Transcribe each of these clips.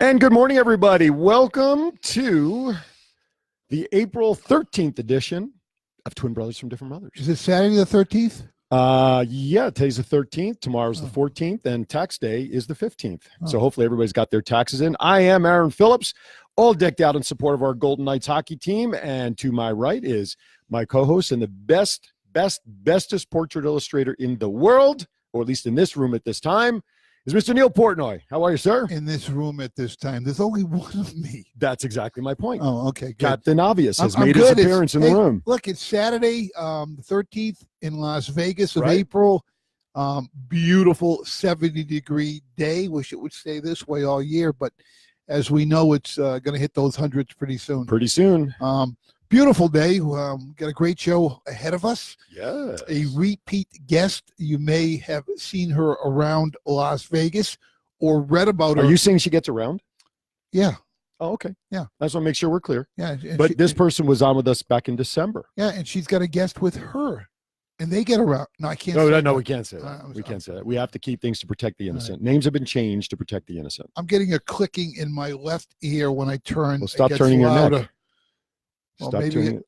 And good morning, everybody. Welcome to the April 13th edition of Twin Brothers from Different Mothers. Is it Saturday the 13th? Yeah, today's the 13th. Tomorrow's the 14th, and tax day is the 15th. So hopefully everybody's got their taxes in. I am Aaron Phillips, all decked out in support of our Golden Knights hockey team. And to my right is my co-host and the bestest portrait illustrator in the world, or at least in this room at this time, is Mr. Neil Portnoy. How are you, sir? In this room at this time. There's only one of me. That's exactly my point. Oh, okay. Good. Captain Obvious has I'm made good. his appearance in the room. Look, it's Saturday, the 13th in Las Vegas of Right. April. Beautiful 70-degree day. Wish it would stay this way all year, but as we know, it's going to hit those hundreds pretty soon. Pretty soon. Beautiful day. Got a great show ahead of us. Yeah. A repeat guest. You may have seen her around Las Vegas or read about her. Are you saying she gets around? Yeah. Oh, okay. Yeah. I just want to make sure we're clear. Yeah. But this person was on with us back in December. Yeah, and she's got a guest with her. And they get around. No, I can't No, say no, that. we can't say that. We can't say that. We have to keep things to protect the innocent. Names have been changed to protect the innocent. I'm getting a clicking in my left ear when I turn. Well, stop It gets turning your louder. neck. Well, Stop maybe turning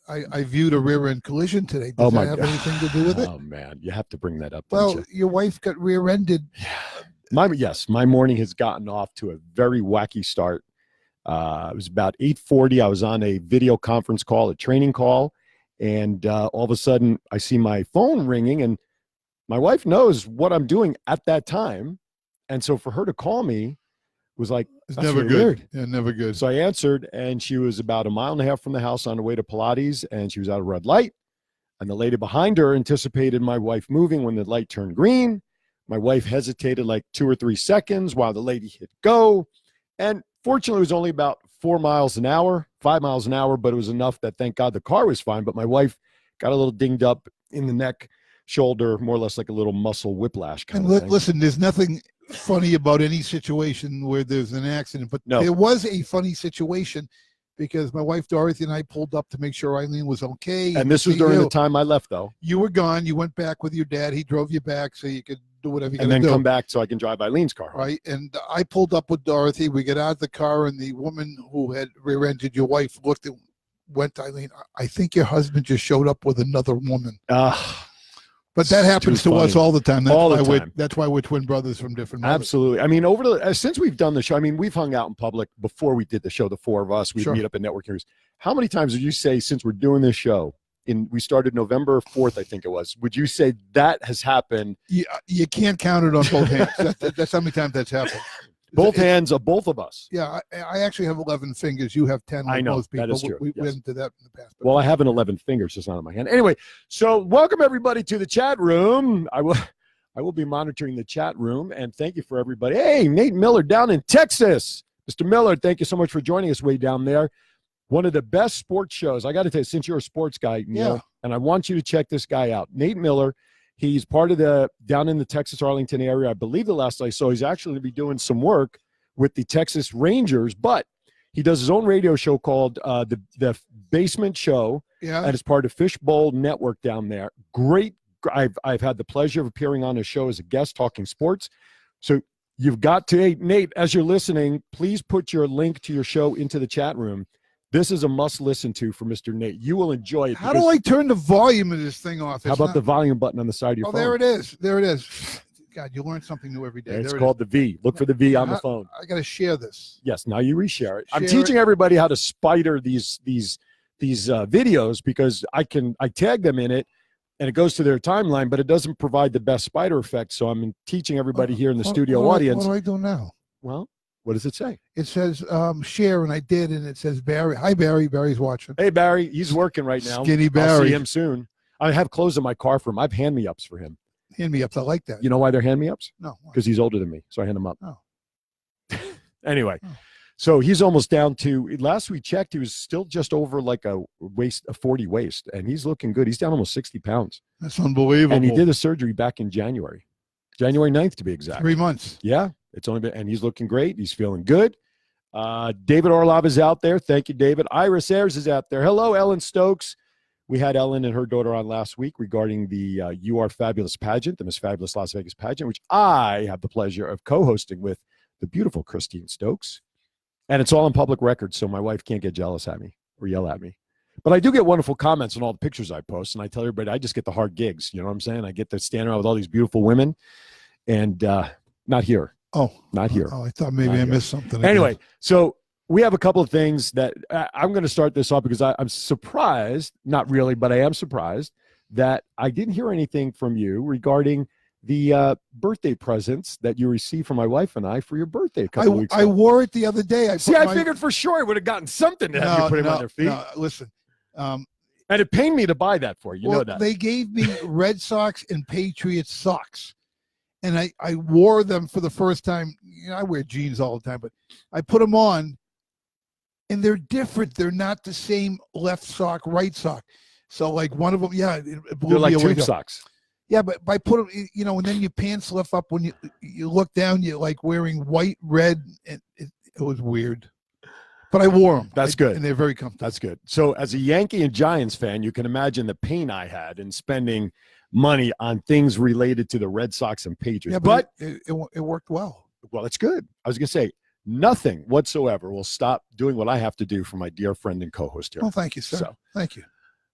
I viewed a rear end collision today. Does that have anything to do with it? Oh, man. You have to bring that up. Well, don't you? your wife got rear-ended. Yes, my morning has gotten off to a very wacky start. It was about 8:40. I was on a video conference call, a training call, and all of a sudden I see my phone ringing, and my wife knows what I'm doing at that time. And so for her to call me was like, It's that's never really good. weird. Yeah, never good. So I answered, and she was about a mile and a half from the house on the way to Pilates, and she was at a red light. And the lady behind her anticipated my wife moving when the light turned green. My wife hesitated like 2 or 3 seconds while the lady hit go. And fortunately, it was only about 4 miles an hour, 5 miles an hour, but it was enough that, thank God, the car was fine. But my wife got a little dinged up in the neck, shoulder, more or less like a little muscle whiplash kind of thing. Listen, there's nothing funny about any situation where there's an accident, but No. there was a funny situation because my wife Dorothy and I pulled up to make sure Elynne was okay. And this was during the time I left, though. You were gone. You went back with your dad. He drove you back so you could do whatever you And then come back so I can drive Eileen's car home. Right. And I pulled up with Dorothy. We get out of the car, and the woman who had rear-ended your wife looked and went to Elynne. I think your husband just showed up with another woman. But that happens to us all the time. That's why we're twin brothers from different mothers. Absolutely. I mean, since we've done the show, I mean, we've hung out in public before we did the show, the four of us. We'd meet up at network hearings. How many times would you say, since we're doing this show, we started November 4th, I think it was, would you say that has happened? You can't count it on both hands. That's how many times that's happened. Both hands of both of us. Yeah, I actually have 11 fingers. You have 10 like I know, most people. that is true. We Yes. went into that in the past. Well, I have an 11 fingers, just not on my hand. Anyway, so welcome everybody to the chat room. I will be monitoring the chat room, and thank you for everybody. Hey, Nate Miller down in Texas. Mr. Miller, thank you so much for joining us way down there. One of the best sports shows. I got to tell you, since you're a sports guy, Neil, and I want you to check this guy out. Nate Miller, he's part of down in the Texas Arlington area. I believe the last I saw, he's actually going to be doing some work with the Texas Rangers, but he does his own radio show called the Basement Show, and it's part of Fishbowl Network down there. Great. I've had the pleasure of appearing on his show as a guest talking sports. So you've got to, hey, Nate, as you're listening, please put your link to your show into the chat room. This is a must listen to for Mr. Nate. You will enjoy it. How do I turn the volume of this thing off? How about the volume button on the side of your phone? There it is. There it is. God, you learn something new every day. It's called the V. Look for the V on the phone. I got to share this. Yes, now you reshare it. I'm teaching everybody how to spider these videos because I tag them in it and it goes to their timeline, but it doesn't provide the best spider effect. So I'm teaching everybody here in the studio audience. What do I do now? Well, what does it say? It says share, and I did, and it says Barry. Hi, Barry. Barry's watching. Hey, Barry. He's working right now. Skinny Barry. I'll see him soon. I have clothes in my car for him. I have hand-me-ups for him. Hand-me-ups. I like that. You know why they're hand-me-ups? No. Because he's older than me, so I hand him up. Oh. Anyway, so he's almost down to, last we checked, he was still just over like a 40 waist, and he's looking good. He's down almost 60 pounds. That's unbelievable. And he did a surgery back in January 9th to be exact. 3 months. Yeah, it's only been, and he's looking great. He's feeling good. David Orlov is out there. Thank you, David. Iris Ayers is out there. Hello, Ellen Stokes. We had Ellen and her daughter on last week regarding the You Are Fabulous pageant, the Miss Fabulous Las Vegas pageant, which I have the pleasure of co-hosting with the beautiful Christine Stokes. And it's all on public record, so my wife can't get jealous at me or yell at me. But I do get wonderful comments on all the pictures I post, and I tell everybody I just get the hard gigs. You know what I'm saying? I get to stand around with all these beautiful women, and not here. Oh, not here. Oh, I thought maybe I missed something. Anyway, so we have a couple of things that I'm going to start this off because I'm surprised, not really, but I am surprised that I didn't hear anything from you regarding the birthday presents that you received from my wife and I for your birthday a couple weeks ago. I wore it the other day. I figured for sure I would have gotten something to have you put him on their feet. No, listen. And it pained me to buy that for you. You know that. They gave me Red Sox and Patriots socks. And I wore them for the first time. You know, I wear jeans all the time, but I put them on, and they're different. They're not the same left sock, right sock. So, like one of them, it blew They're me like away. tube socks. Yeah, but by put them, you know, and then your pants lift up when you look down. You're like wearing white, red, and it was weird. But I wore them. That's good. And they're very comfortable. That's good. So, as a Yankee and Giants fan, you can imagine the pain I had in spending money on things related to the Red Sox and Patriots. Yeah, but it worked well. Well, it's good. I was going to say, nothing whatsoever will stop doing what I have to do for my dear friend and co-host here. Oh, thank you, sir. So, thank you.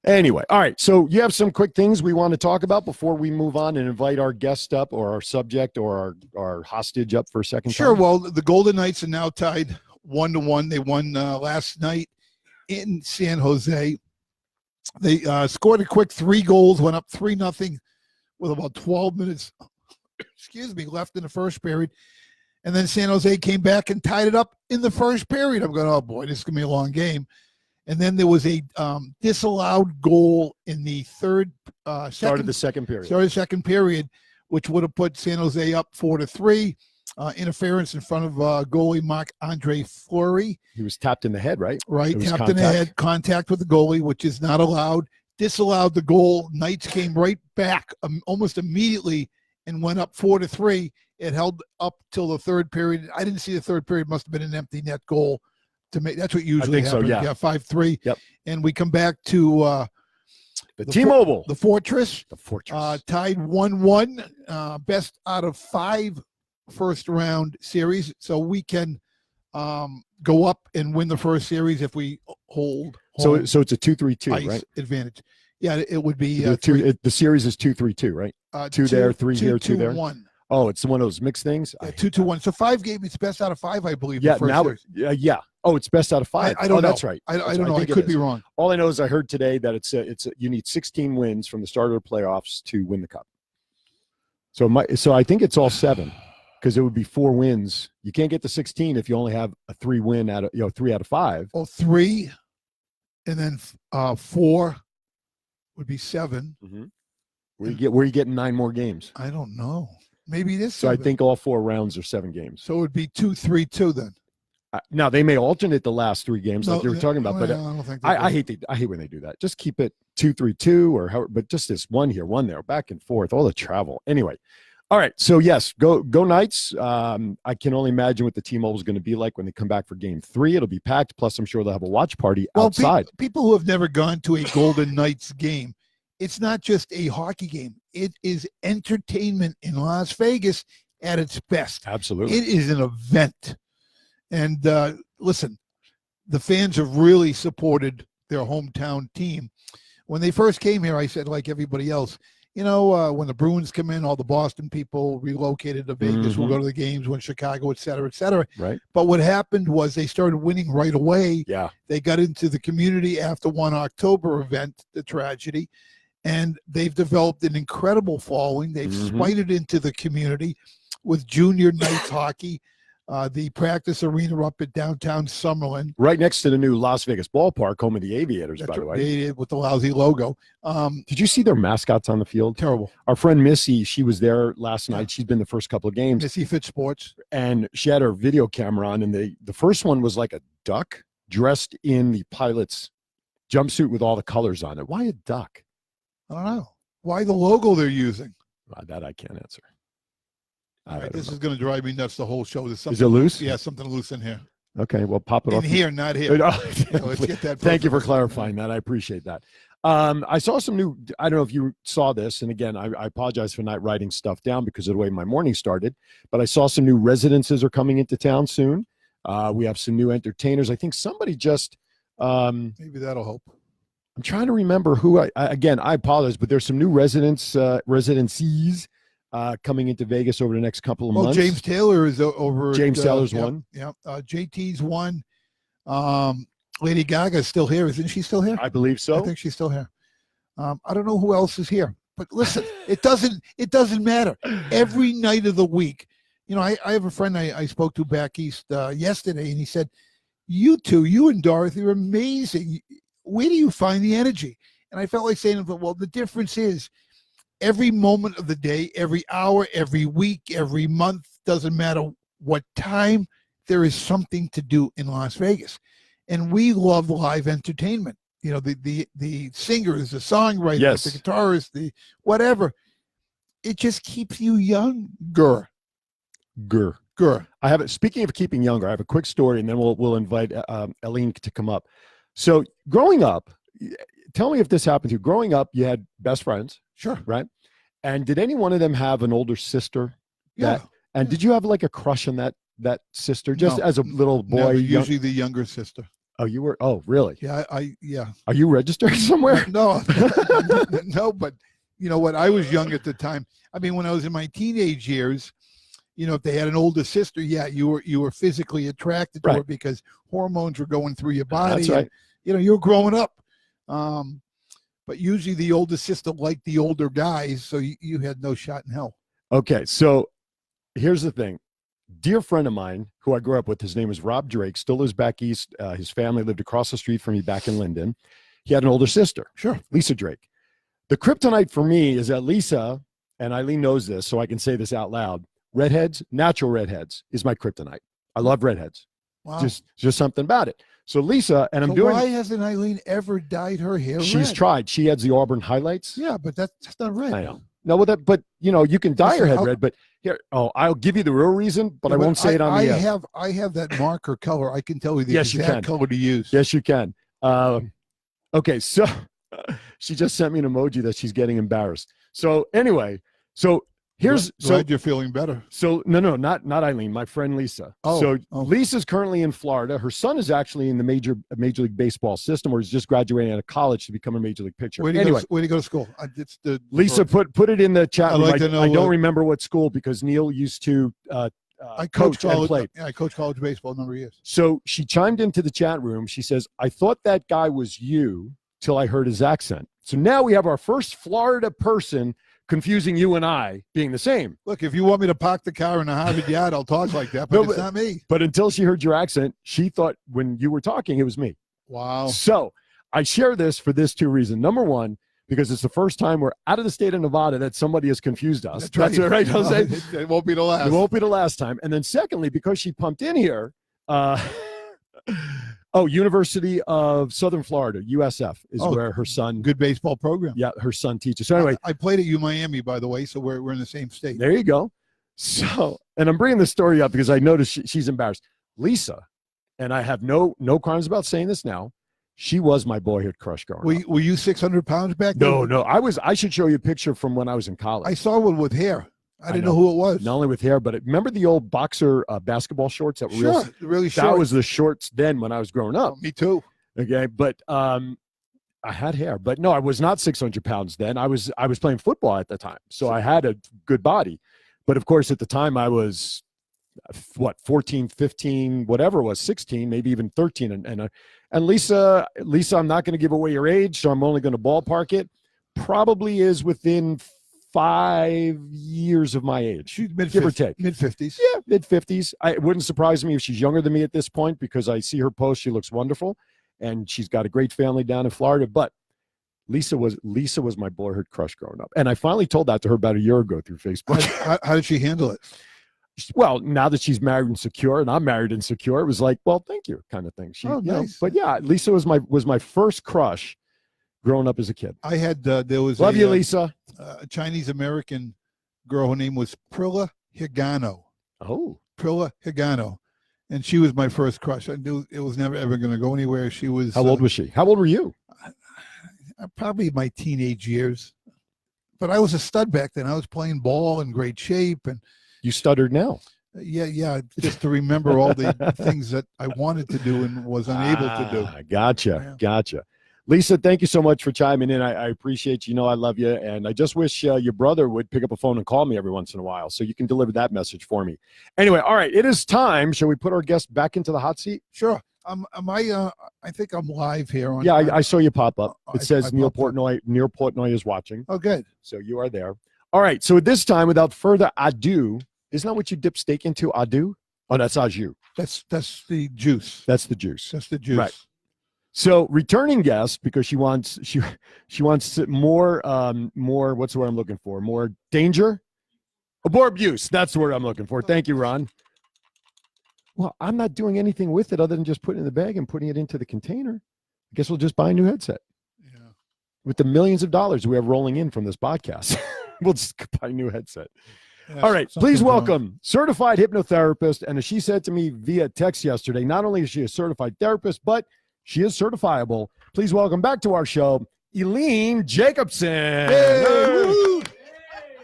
Anyway, all right. So you have some quick things we want to talk about before we move on and invite our guest up or our subject or our hostage up for a second Sure. time? Well, the Golden Knights are now tied 1-1. They won last night in San Jose. They scored a quick 3 goals, went up 3-0 with about 12 minutes left in the first period. And then San Jose came back and tied it up in the first period. I'm going, oh, boy, this is going to be a long game. And then there was a disallowed goal in the Started the second period, which would have put San Jose up 4-3. Interference in front of goalie Marc-Andre Fleury. He was tapped in the head, right? Right, tapped in the head, contact with the goalie, which is not allowed. Disallowed the goal. Knights came right back almost immediately and went up 4-3. It held up till the third period. I didn't see the third period. Must have been an empty net goal to make. That's what usually happens. So, yeah. 5-3. Yep. And we come back to the T-Mobile. The Fortress. The Fortress. Tied 1-1. Best out of 5 first-round series. So we can go up and win the first series if we hold. So it's a 2-3-2, right? Advantage. Yeah, it would be the series is 2-3-2, right? 2 there, 3 here, 2 there. 1. Oh, it's one of those mixed things. Yeah, 2-1. So 5 game. It's best out of 5, I believe. Yeah, yeah. Oh, it's best out of 5. I don't know. That's right. I don't know. I could be wrong. All I know is I heard today that it's you need 16 wins from the start of the playoffs to win the cup. So I think it's all 7 because it would be 4 wins. You can't get to 16 if you only have a 3 win out of 3 out of 5. Oh, 3, and then 4 would be 7. Mm-hmm. Where are you getting 9 more games? I don't know. Maybe it is 7. So I think all 4 rounds are 7 games. So it would be 2-3-2 then. Now they may alternate the last 3 games like you were talking about, but I don't think I hate when they do that. Just keep it 2-3-2 or however, but just this 1 here, 1 there, back and forth, all the travel. Anyway, all right. So yes, go Knights. I can only imagine what the T-Mobile is going to be like when they come back for Game 3. It'll be packed. Plus, I'm sure they'll have a watch party outside. People who have never gone to a Golden Knights game, it's not just a hockey game. It is entertainment in Las Vegas at its best. Absolutely, it is an event. And listen, the fans have really supported their hometown team. When they first came here, I said, like everybody else, when the Bruins come in, all the Boston people relocated to Vegas will go to the games, when Chicago, et cetera, et cetera. Right. But what happened was they started winning right away. Yeah. They got into the community after one October event, the tragedy, and they've developed an incredible following. They've spited into the community with junior Knights hockey. The practice arena up at downtown Summerlin. Right next to the new Las Vegas ballpark, home of the Aviators, by the way. With the lousy logo. Did you see their mascots on the field? Terrible. Our friend Missy, she was there last night. She's been the first couple of games. Missy Fit Sports. And she had her video camera on, and the first one was like a duck dressed in the pilot's jumpsuit with all the colors on it. Why a duck? I don't know. Why the logo they're using? That I can't answer. All right, this is going to drive me nuts the whole show. Is it loose? Yeah, something loose in here. Okay, well, pop it In off. here, not here. Oh, Let's get that. Thank you for perfect. clarifying that. I appreciate that. I saw some new, I don't know if you saw this, and again, I apologize for not writing stuff down because of the way my morning started, but I saw some new residences are coming into town soon. We have some new entertainers. I think somebody just, Maybe that'll help. I'm trying to remember who, again, I apologize, but there's some new residencies coming into Vegas over the next couple of months. James Taylor is over. James Taylor's one. Yeah. JT's one. Lady Gaga's still here. Isn't she still here? I believe so. I think she's still here. I don't know who else is here, but listen, it doesn't matter. Every night of the week, I have a friend I spoke to back east yesterday, and he said, you and Dorothy are amazing. Where do you find the energy? And I felt like saying, well, the difference is every moment of the day, every hour, every week, every month, doesn't matter what time, there is something to do in Las Vegas. And we love live entertainment. The singers, the songwriters, yes, the guitarists, the whatever. It just keeps you younger. I have it. Speaking of keeping younger, I have a quick story, and then we'll invite Elynne to come up. So growing up, tell me if this happened to you. Growing up, you had best friends. Sure. Right. And did any one of them have an older sister? Yeah. And did you have like a crush on that sister just No, as a little boy? Usually the younger sister. Oh, you were? Oh, really? Yeah. Yeah. Are you registered somewhere? No, no. But you know what? I was young at the time. I mean, when I was in my teenage years, if they had an older sister, yeah, you were physically attracted to her because hormones were going through your body. That's right. And, you were growing up. But usually the older sister liked the older guys, so you had no shot in hell. Okay, so here's the thing. Dear friend of mine who I grew up with, his name is Rob Drake, still lives back east. His family lived across the street from me back in Linden. He had an older sister, sure, Lisa Drake. The kryptonite for me is that Lisa, and Eileen knows this, so I can say this out loud, redheads, natural redheads is my kryptonite. I love redheads. Wow. Just something about it. So Lisa, and why hasn't Eileen ever dyed her hair She's red? tried. She has the auburn highlights. Yeah, but that's not red. I know. No, but you can dye your head red, but here, I'll give you the real reason, but I won't say it on the air. I have that marker color. I can tell you the Yes, you exact can. color to use. Yes, you can. Okay, so she just sent me an emoji that she's getting embarrassed. So anyway, Glad you're feeling better. So no, not Eileen, my friend Lisa. Lisa's currently in Florida. Her son is actually in the Major League Baseball system, or is just graduating out of college to become a Major League pitcher. Where do you go to school? Lisa, put it in the chat room. Like to know I don't remember what school because Neil used to I coach and play. Yeah, I coached college baseball a number of years. So she chimed into the chat room. She says, "I thought that guy was you till I heard his accent." So now we have our first Florida person confusing you and I being the same. Look, if you want me to park the car in the Harvard yard, I'll talk like that, but it's not me. But until she heard your accent, she thought when you were talking, it was me. Wow. So I share this for this two reasons. Number one, because it's the first time we're out of the state of Nevada that somebody has confused us. That's right, Jose. It won't be the last. It won't be the last time. And then secondly, because she pumped in here, University of Southern Florida, USF, is where her son. Good baseball program. Yeah, her son teaches. So anyway. I played at Miami, by the way, so we're in the same state. There you go. So, and I'm bringing this story up because I noticed she's embarrassed. Lisa, and I have no qualms about saying this now, she was my boyhood crush growing up. Were you 600 pounds back then? No. I should show you a picture from when I was in college. I saw one with hair. I didn't know who it was. Not only with hair, but remember the old boxer basketball shorts that were really short? That was the shorts then when I was growing up. Me too. Okay, but I had hair, but no, I was not 600 pounds then. I was playing football at the time, so I had a good body. But of course, at the time, I was 14, 15, whatever it was, 16, maybe even 13. And Lisa, I'm not going to give away your age, so I'm only going to ballpark it. Probably is within 5 years of my age. She's give or take. Mid-50s. Yeah, mid-50s. It wouldn't surprise me if she's younger than me at this point because I see her post. She looks wonderful, and she's got a great family down in Florida. But Lisa was my boyhood crush growing up. And I finally told that to her about a year ago through Facebook. How did she handle it? Well, now that she's married and secure, and I'm married and secure, it was like, well, thank you kind of thing. Nice. But yeah, Lisa was my first crush growing up as a kid. I had there was love you, Lisa. A Chinese American girl. Her name was Prilla Higano. Oh, Prilla Higano, And she was my first crush. I knew it was never ever going to go anywhere. She was. How old was she? How old were you? Probably my teenage years. But I was a stud back then. I was playing ball in great shape, and You stuttered now. yeah. Just to remember all the things that I wanted to do and was unable to do. Gotcha. Lisa, thank you so much for chiming in. I appreciate you. You know I love you, and I just wish your brother would pick up a phone and call me every once in a while so you can deliver that message for me. Anyway, all right, it is time. Shall we put our guest back into the hot seat? Sure. I think I'm live here. Yeah, I saw you pop up. It says I Neil popped up. Portnoy is watching. Oh, good. So you are there. All right, so at this time, without further ado, isn't that what you dip steak into? Ado? Oh, that's au jus. That's the juice. That's the juice. That's the juice. Right. So returning guest, because she wants more what's the word I'm looking for? More danger? More abuse. That's the word I'm looking for. Thank you, Ron. Well, I'm not doing anything with it other than just putting it in the bag and putting it into the container. I guess we'll just buy a new headset. Yeah. With the millions of dollars we have rolling in from this podcast. We'll just buy a new headset. Yeah, All right, please welcome certified hypnotherapist. And as she said to me via text yesterday, not only is she a certified therapist, but she is certifiable. Please welcome back to our show, Elynne Jacobson. Hey,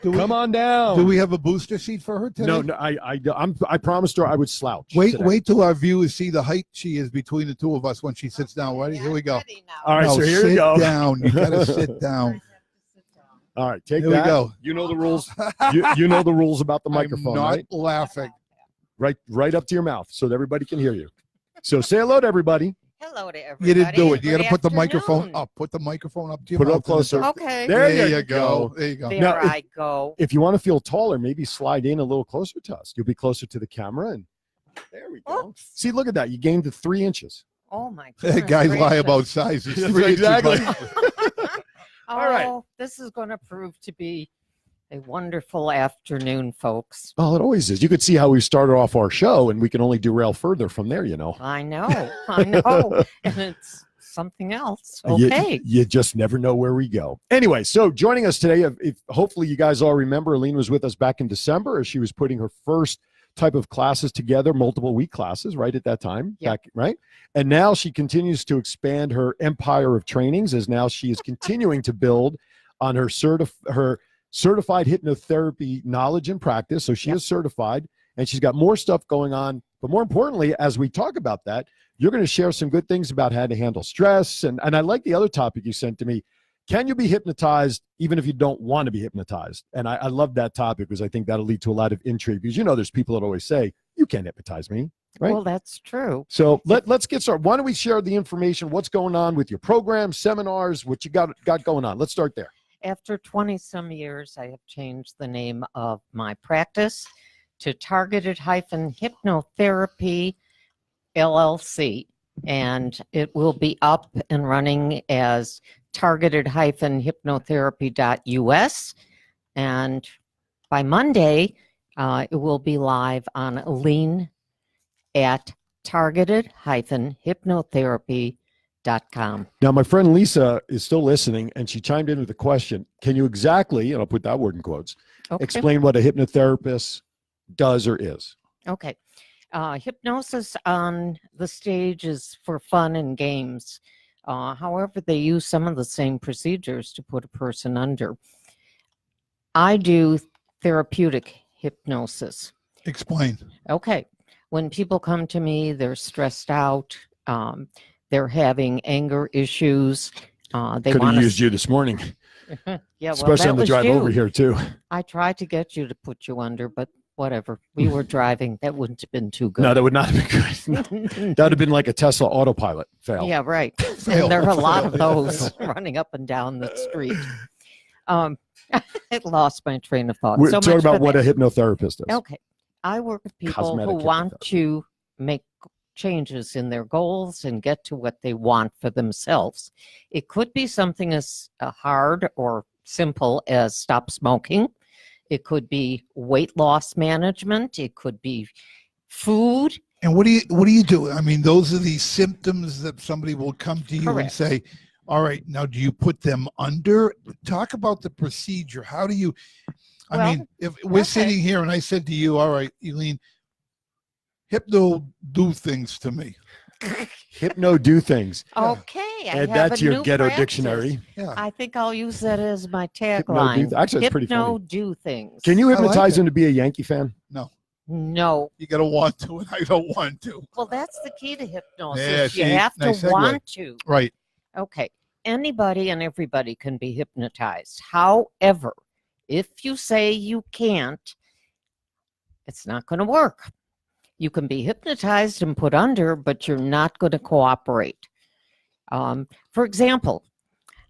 Come on down. Do we have a booster seat for her today? No, I promised her I would slouch. Wait till our viewers see the height she is between the two of us when she sits down. Ready? Here we go. All right, so here sit you go. Down. You gotta sit down. All right, take Here that. we go. You know the rules. you know the rules about the microphone, I'm not right? laughing. Right up to your mouth so that everybody can hear you. So say hello to everybody. Hello to everybody. You didn't do it. You Good got to put the afternoon. microphone up. Put the microphone up to your Put it mouth. up closer. Okay. There you you go. There you go. There Now, I go. If you want to feel taller, maybe slide in a little closer to us. You'll be closer to the camera, and there we go. Oops. See, look at that. You gained the 3 inches. Oh my goodness. That guys lie gracious. about sizes. That's 3 inches exactly. like- Oh, All right. this is going to prove to be a wonderful afternoon, folks. Oh, it always is. You could see how we started off our show, and we can only derail further from there, you know. I know. And it's something else. Okay. You just never know where we go. Anyway, so joining us today, if hopefully you guys all remember, Elynne was with us back in December as she was putting her first type of classes together, multiple week classes, right at that time, Yeah. back, right? And now she continues to expand her empire of trainings as now she is continuing to build on her certified hypnotherapy knowledge and practice. So she is certified, and she's got more stuff going on. But more importantly, as we talk about that, you're going to share some good things about how to handle stress. And I like the other topic you sent to me. Can you be hypnotized even if you don't want to be hypnotized? And I love that topic because I think that'll lead to a lot of intrigue, because, you know, there's people that always say, you can't hypnotize me, right? Well, that's true. So let's get started. Why don't we share the information, what's going on with your programs, seminars, what you got going on? Let's start there. After 20-some years, I have changed the name of my practice to Targeted-Hypnotherapy LLC, and it will be up and running as targeted-hypnotherapy.us, and by Monday, it will be live on Elynne at targeted-hypnotherapy.com. Now, my friend Lisa is still listening, and she chimed in with a question. Can you exactly, and I'll put that word in quotes, Okay. explain what a hypnotherapist does or is? Okay. Hypnosis on the stage is for fun and games. However, they use some of the same procedures to put a person under. I do therapeutic hypnosis. Explain. Okay. When people come to me, they're stressed out. They're having anger issues. They Could want have used you this morning, Yeah, well, especially that on the was drive you. over here, too. I tried to get you to put you under, but whatever. We were driving. That wouldn't have been too good. No, that would not have been good. No. That would have been like a Tesla autopilot fail. Yeah, right. Fail. And there are a lot of Fail. those running up and down the street. It lost my train of thought. We're So talking much about for what that. a hypnotherapist is. Okay. I work with people Cosmetic who want hypnotherapy. to make changes in their goals and get to what they want for themselves. It could be something as hard or simple as stop smoking. It could be weight loss management. It could be food. And what do you do? I mean, those are the symptoms that somebody will come to you and Correct. say, all right, now do you put them under? Talk about the procedure. How do you, I Well, mean, if we're okay. sitting here and I said to you, all right, Elynne, Hypno do things to me. Hypno do things. Okay, I And have that's a your new ghetto practice. dictionary. Yeah. I think I'll use that as my Hypno do tagline. actually, it's pretty Hypno funny. do things. Can you I like hypnotize it. him to be a Yankee fan? No. No. You got to want to, and I don't want to. Well, that's the key to hypnosis. Yeah, You see, have to nice segue. want to. Right. Okay. Anybody and everybody can be hypnotized. However, if you say you can't, it's not going to work. You can be hypnotized and put under, but you're not going to cooperate. For example,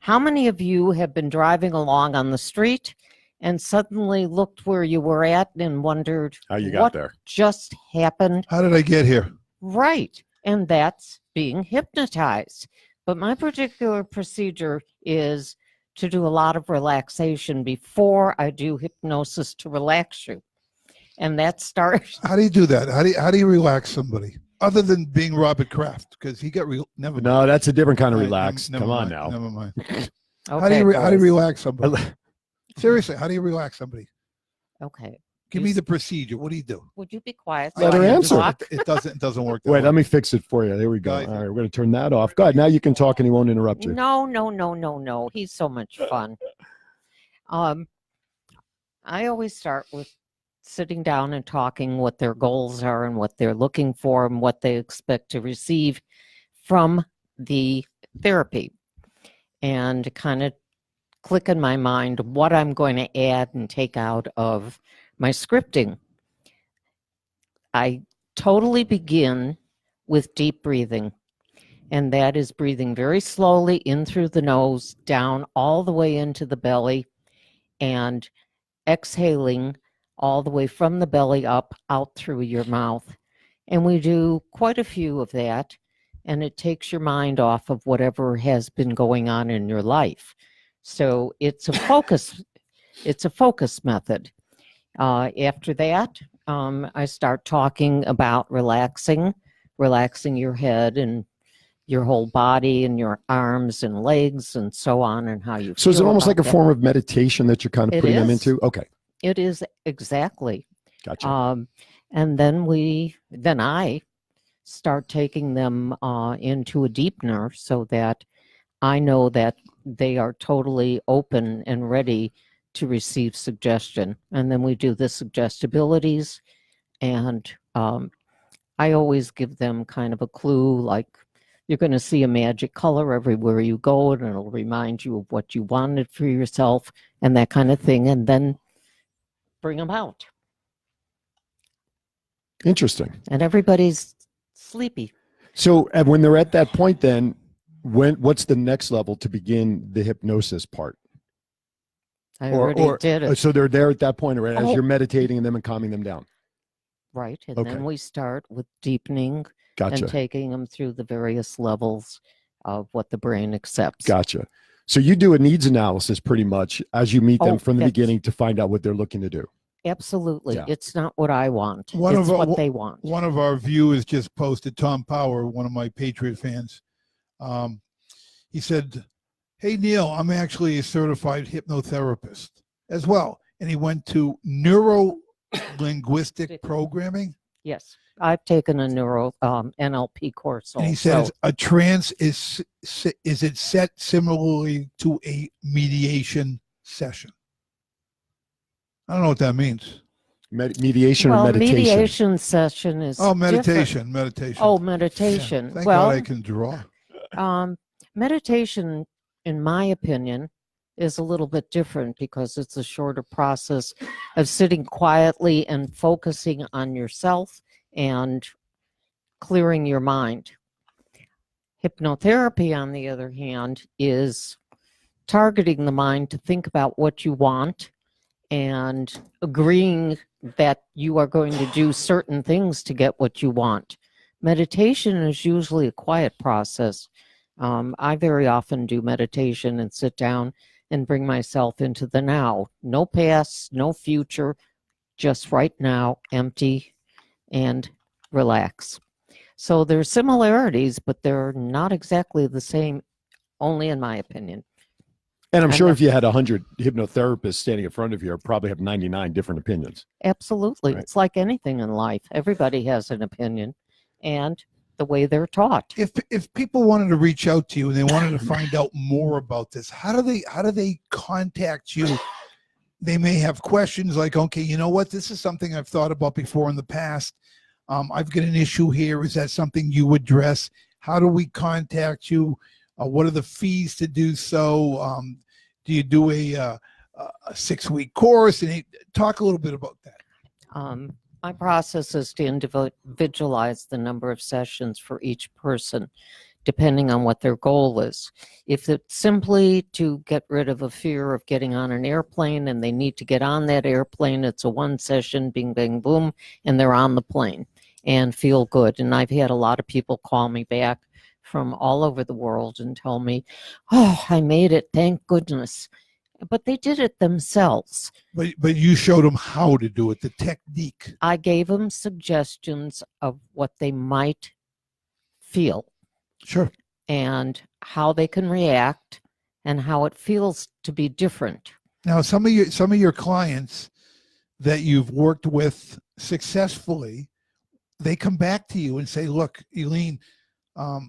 how many of you have been driving along on the street and suddenly looked where you were at and wondered How you got what there? just happened? How did I get here? Right. And that's being hypnotized. But my particular procedure is to do a lot of relaxation before I do hypnosis to relax you. And that starts. How do you do that? How do you relax somebody other than being Robert Kraft? Because he got never mind. No, that's a different kind of All right, relaxed. never Come on mind, now. Never mind. Okay, How do you boys. relax somebody? Seriously, how do you relax somebody? Okay. Give me the procedure. What do you do? Would you be quiet? Let so her I can answer. talk? It doesn't work. That Wait, way. let me fix it for you. There we go. Guys. All right, we're going to turn that off. Go ahead. Now you can talk and he won't interrupt you. No. He's so much fun. I always start with sitting down and talking what their goals are and what they're looking for and what they expect to receive from the therapy, and kind of click in my mind what I'm going to add and take out of my scripting. I totally begin with deep breathing, and that is breathing very slowly in through the nose, down all the way into the belly, and exhaling all the way from the belly up, out through your mouth. And we do quite a few of that, and it takes your mind off of whatever has been going on in your life. So it's a focus method. After that, I start talking about relaxing your head and your whole body and your arms and legs and so on, and how you So is it feel almost like a about that. form of meditation that you're kind of It putting them is. into? Okay, It is, exactly. gotcha. And then I start taking them into a deepener so that I know that they are totally open and ready to receive suggestion. And then we do the suggestibilities, and I always give them kind of a clue, like you're going to see a magic color everywhere you go, and it'll remind you of what you wanted for yourself and that kind of thing, and then bring them out. Interesting. And everybody's sleepy. So and when they're at that point, then what's the next level to begin the hypnosis part? I already did it. So they're there at that point, right? As Oh. you're meditating them and calming them down. Right. And Okay. then we start with deepening Gotcha. and taking them through the various levels of what the brain accepts. Gotcha. So you do a needs analysis pretty much as you meet them Oh, from the that's- beginning to find out what they're looking to do. Absolutely. Yeah. It's not what I want. One It's of our- what they want. One of our viewers just posted, Tom Power, one of my Patriot fans. He said, "Hey, Neil, I'm actually a certified hypnotherapist as well." And he went to neuro-linguistic programming. Yes. I've taken a neuro NLP course also. And he says a trance is it set similarly to a mediation session? I don't know what that means. Mediation well, or meditation? mediation session is different. Meditation. Oh, meditation. Yeah, thank well, God I can draw. Meditation, in my opinion, is a little bit different because it's a shorter process of sitting quietly and focusing on yourself and clearing your mind. Hypnotherapy, on the other hand, is targeting the mind to think about what you want and agreeing that you are going to do certain things to get what you want. Meditation is usually a quiet process. I very often do meditation and sit down and bring myself into the now. No past, no future, just right now, empty and relax. So there's similarities, but they're not exactly the same, only in my opinion. And I'm And sure the- if you had 100 hypnotherapists standing in front of you, I'd probably have 99 different opinions. Absolutely. Right. It's like anything in life. Everybody has an opinion and the way they're taught. If people wanted to reach out to you and they wanted to find out more about this, how do they contact you? They may have questions like, okay, you know what, this is something I've thought about before in the past. I've got an issue here. Is that something you address? How do we contact you? What are the fees to do so? Do you do a 6-week course? And talk a little bit about that. My process is to individualize the number of sessions for each person, depending on what their goal is. If it's simply to get rid of a fear of getting on an airplane and they need to get on that airplane, it's a one session, bing, bang, boom, and they're on the plane and feel good. And I've had a lot of people call me back from all over the world and tell me, oh, I made it, thank goodness. But they did it themselves. But you showed them how to do it, the technique. I gave them suggestions of what they might feel Sure. and how they can react and how it feels to be different. Now, some of your clients that you've worked with successfully, they come back to you and say, look, Elynne,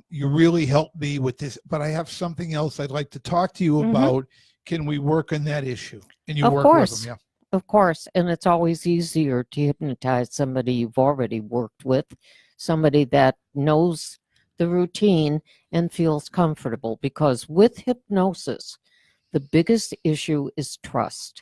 you really helped me with this, but I have something else I'd like to talk to you about. Can we work on that issue? And you Of work course. with them, Of course, and it's always easier to hypnotize somebody you've already worked with, somebody that knows the routine and feels comfortable, because with hypnosis, the biggest issue is trust.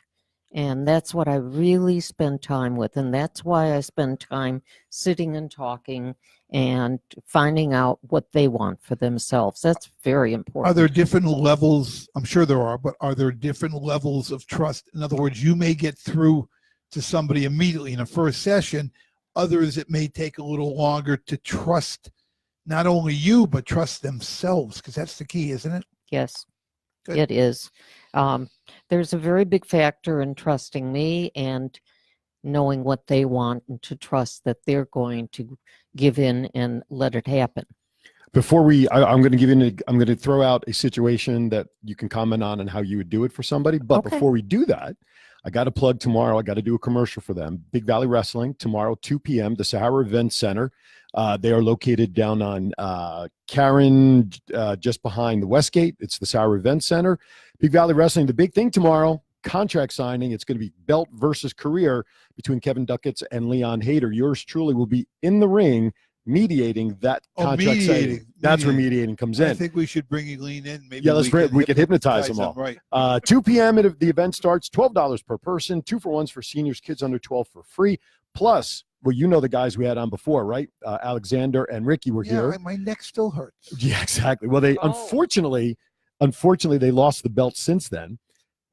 And that's what I really spend time with. And that's why I spend time sitting and talking and finding out what they want for themselves. That's very important. Are there different levels? I'm sure there are, but are there different levels of trust? In other words, you may get through to somebody immediately in a first session. Others, it may take a little longer to trust not only you, but trust themselves, because that's the key, isn't it? Yes, Good. it is. There's a very big factor in trusting me and knowing what they want, and to trust that they're going to give in and let it happen. Before I'm going to I'm going to throw out a situation that you can comment on and how you would do it for somebody. But Okay. before we do that, I got to plug tomorrow. I got to do a commercial for them. Big Valley Wrestling tomorrow, 2 p.m. the Sahara Event Center. They are located down on Karen, just behind the Westgate. It's the Sahara Event Center. Big Valley Wrestling. The big thing tomorrow, contract signing. It's going to be belt versus career between Kevin Duckett and Leon Hayter. Yours truly will be in the ring mediating that contract signing. That's where mediating comes in. I think we should bring Elynne in. Maybe Yeah, we can hypnotize them all. Right. 2 p.m. The event starts, $12 per person, 2-for-1s for seniors, kids under 12 for free. Plus, well, you know the guys we had on before, right? Alexander and Ricky were here. My neck still hurts. Yeah, exactly. Well, they unfortunately, they lost the belt since then.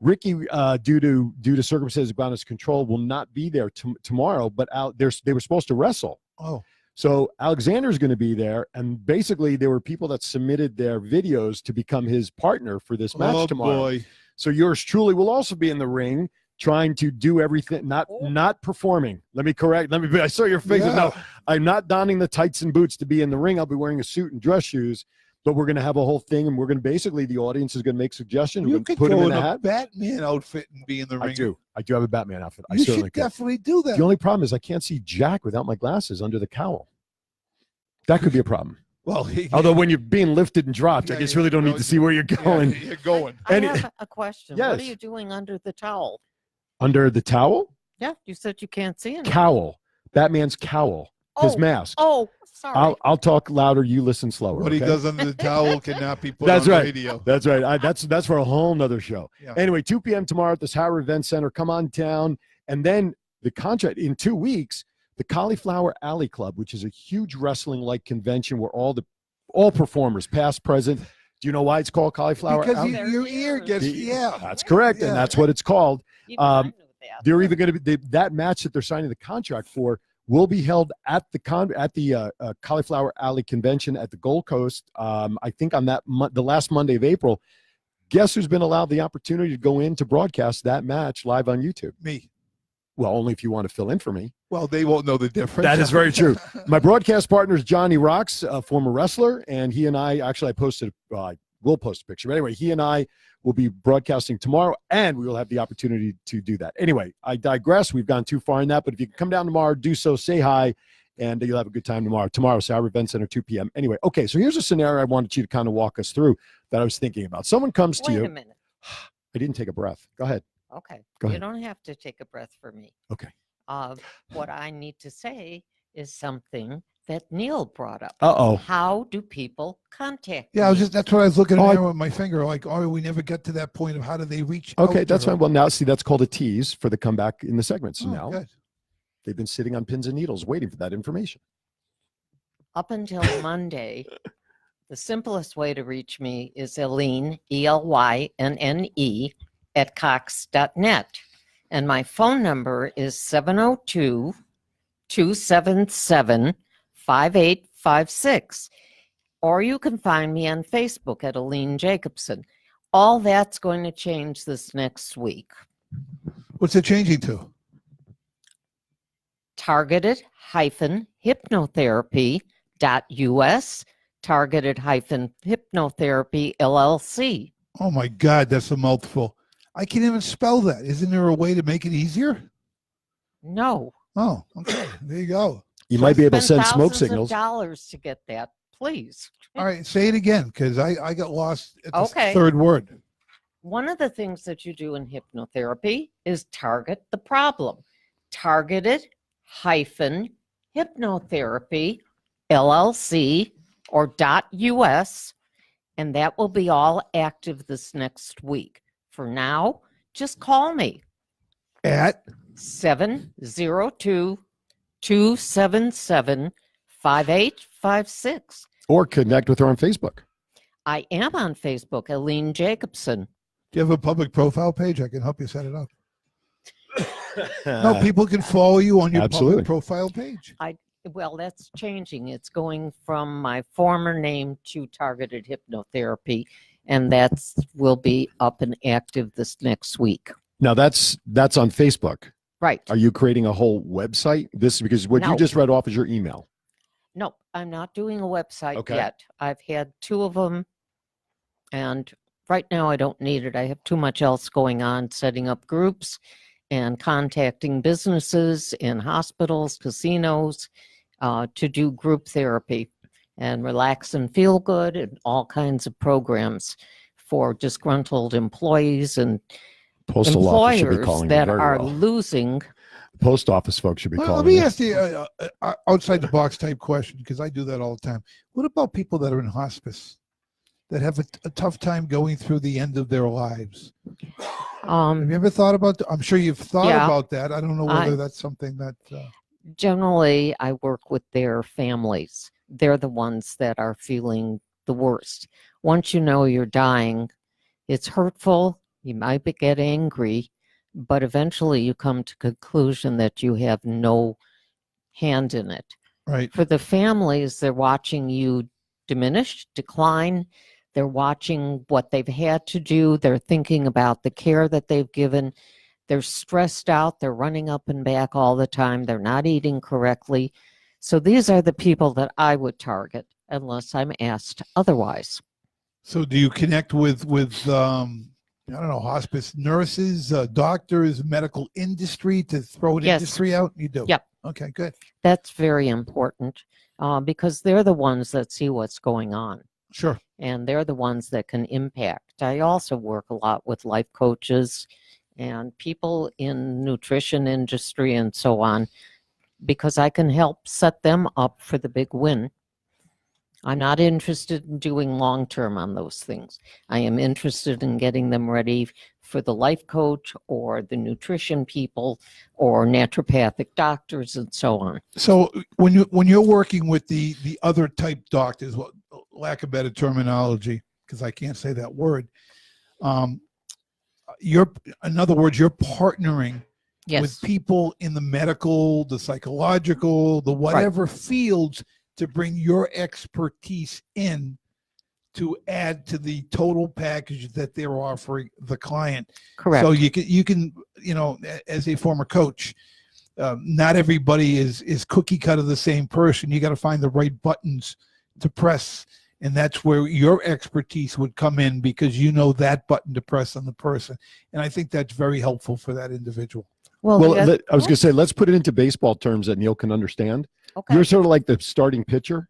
Ricky, due to circumstances beyond his control, will not be there tomorrow. But they were supposed to wrestle. Oh. So Alexander's going to be there, and basically there were people that submitted their videos to become his partner for this match tomorrow. Boy. So yours truly will also be in the ring, trying to do everything, not performing. I saw your face. Yeah. No, I'm not donning the tights and boots to be in the ring. I'll be wearing a suit and dress shoes. But we're going to have a whole thing, and we're going to basically, the audience is going to make suggestions. You We're could going to put go him in in a a hat. Batman outfit and be in the ring. I do have a Batman outfit. I You certainly should could. definitely do that. The only problem is I can't see Jack without my glasses under the cowl. That could be a problem. Well, Although when you're being lifted and dropped, I Yeah, guess you really don't need really- to see where you're going. Yeah, you're going. I Any- have a question. Yes. What are you doing under the towel? Under the towel? Yeah, you said you can't see anything. Cowl. Batman's cowl. His Oh, mask. Oh, sorry. I'll talk louder. You listen slower. What he okay? does under the towel cannot be put That's on right. radio. That's right. That's for a whole nother show. Yeah. Anyway, 2 p.m. tomorrow at the Sahara Event Center. Come on down. And then the contract in 2 weeks, the Cauliflower Alley Club, which is a huge wrestling-like convention where all performers, past, present. Do you know why it's called Cauliflower Because Alley? your ear gets, That's correct, Yeah. and that's what it's called. Even I knew that. They're even going to be that match that they're signing the contract for will be held at the Cauliflower Alley convention at the Gold Coast. I think on the last Monday of April. Guess who's been allowed the opportunity to go in to broadcast that match live on YouTube? Me. Well, only if you want to fill in for me. Well, they won't know the difference. That is very true. My broadcast partner is Johnny Rocks, a former wrestler, and he and I posted will post a picture. But anyway, he and I will be broadcasting tomorrow, and we will have the opportunity to do that. Anyway, I digress. We've gone too far in that, but if you can come down tomorrow, do so, say hi, and you'll have a good time tomorrow. Tomorrow, Sauer Event Center, 2 p.m. Anyway, okay, so here's a scenario I wanted you to kind of walk us through that I was thinking about. Someone comes to you. Wait a minute. I didn't take a breath. Go ahead. Okay. Go You ahead. don't have to take a breath for me. Okay. What I need to say is something that Neil brought up. Uh-oh. How do people contact Yeah, me? that's what I was looking Oh, at with my finger. Like, oh, we never get to that point of how do they reach Okay, out that's to her? fine. Well, now, see, that's called a tease for the comeback in the segment. So Oh, now good. they've been sitting on pins and needles waiting for that information. Up until Monday, the simplest way to reach me is Elynne, ELYNNE, at cox.net. And my phone number is 702-277-5856. Or you can find me on Facebook at Elynne Jacobson. All that's going to change this next week. What's it changing to? Targeted-hypnotherapy.us, Targeted-hypnotherapy LLC. Oh my God, that's a mouthful. I can't even spell that. Isn't there a way to make it easier? No. Oh, okay. There you go. You might be able to Spend send smoke thousands of signals. dollars to get that, please. All right, say it again because I got lost at the Okay. third word. One of the things that you do in hypnotherapy is target the problem. Targeted-hypnotherapy LLC or .us, and that will be all active this next week. For now, just call me. At 702-277-5856. Or connect with her on Facebook. I am on Facebook, Elynne Jacobson. do you have a public profile page? I can help you set it up. No, people can follow you on your Absolutely. public profile page. Well, that's changing. It's going from my former name to Targeted Hypnotherapy, and will be up and active this next week. Now that's on Facebook. Right. Are you creating a whole website? Because what you No. just read off is your email. No, I'm not doing a website Okay. yet. I've had 2 of them, and right now I don't need it. I have too much else going on, setting up groups and contacting businesses and hospitals, casinos, to do group therapy and relax and feel good and all kinds of programs for disgruntled employees and Postal office should be employers calling that you very are well. losing. Post office folks should be Well, calling let me you. ask you outside the box type question because I do that all the time. What about people that are in hospice that have a tough time going through the end of their lives? Have you ever thought about that? I'm sure you've thought Yeah. about that. I don't know whether that's something that. Generally, I work with their families. They're the ones that are feeling the worst. Once you know you're dying, it's hurtful. You might get angry, but eventually you come to conclusion that you have no hand in it. Right. For the families, they're watching you diminish, decline. They're watching what they've had to do. They're thinking about the care that they've given. They're stressed out. They're running up and back all the time. They're not eating correctly. So these are the people that I would target unless I'm asked otherwise. So do you connect with I don't know, hospice nurses, doctors, medical industry to throw an Yes. industry out? You do? Yep. Okay, good. That's very important because they're the ones that see what's going on. Sure. And they're the ones that can impact. I also work a lot with life coaches and people in nutrition industry and so on, because I can help set them up for the big win. I'm not interested in doing long-term on those things. I am interested in getting them ready for the life coach or the nutrition people or naturopathic doctors and so on. So when you're working with the other type doctors, well, lack of better terminology, because I can't say that word, in other words, you're partnering Yes. with people in the medical, the psychological, the whatever fields to bring your expertise in to add to the total package that they're offering the client. Correct. So you can, as a former coach, not everybody is cookie cutter the same person. You got to find the right buttons to press And that's where your expertise would come in, because you know that button to press on the person. And I think that's very helpful for that individual. Well, Well, I was going to say, let's put it into baseball terms that Neil can understand. okay. You're sort of like the starting pitcher.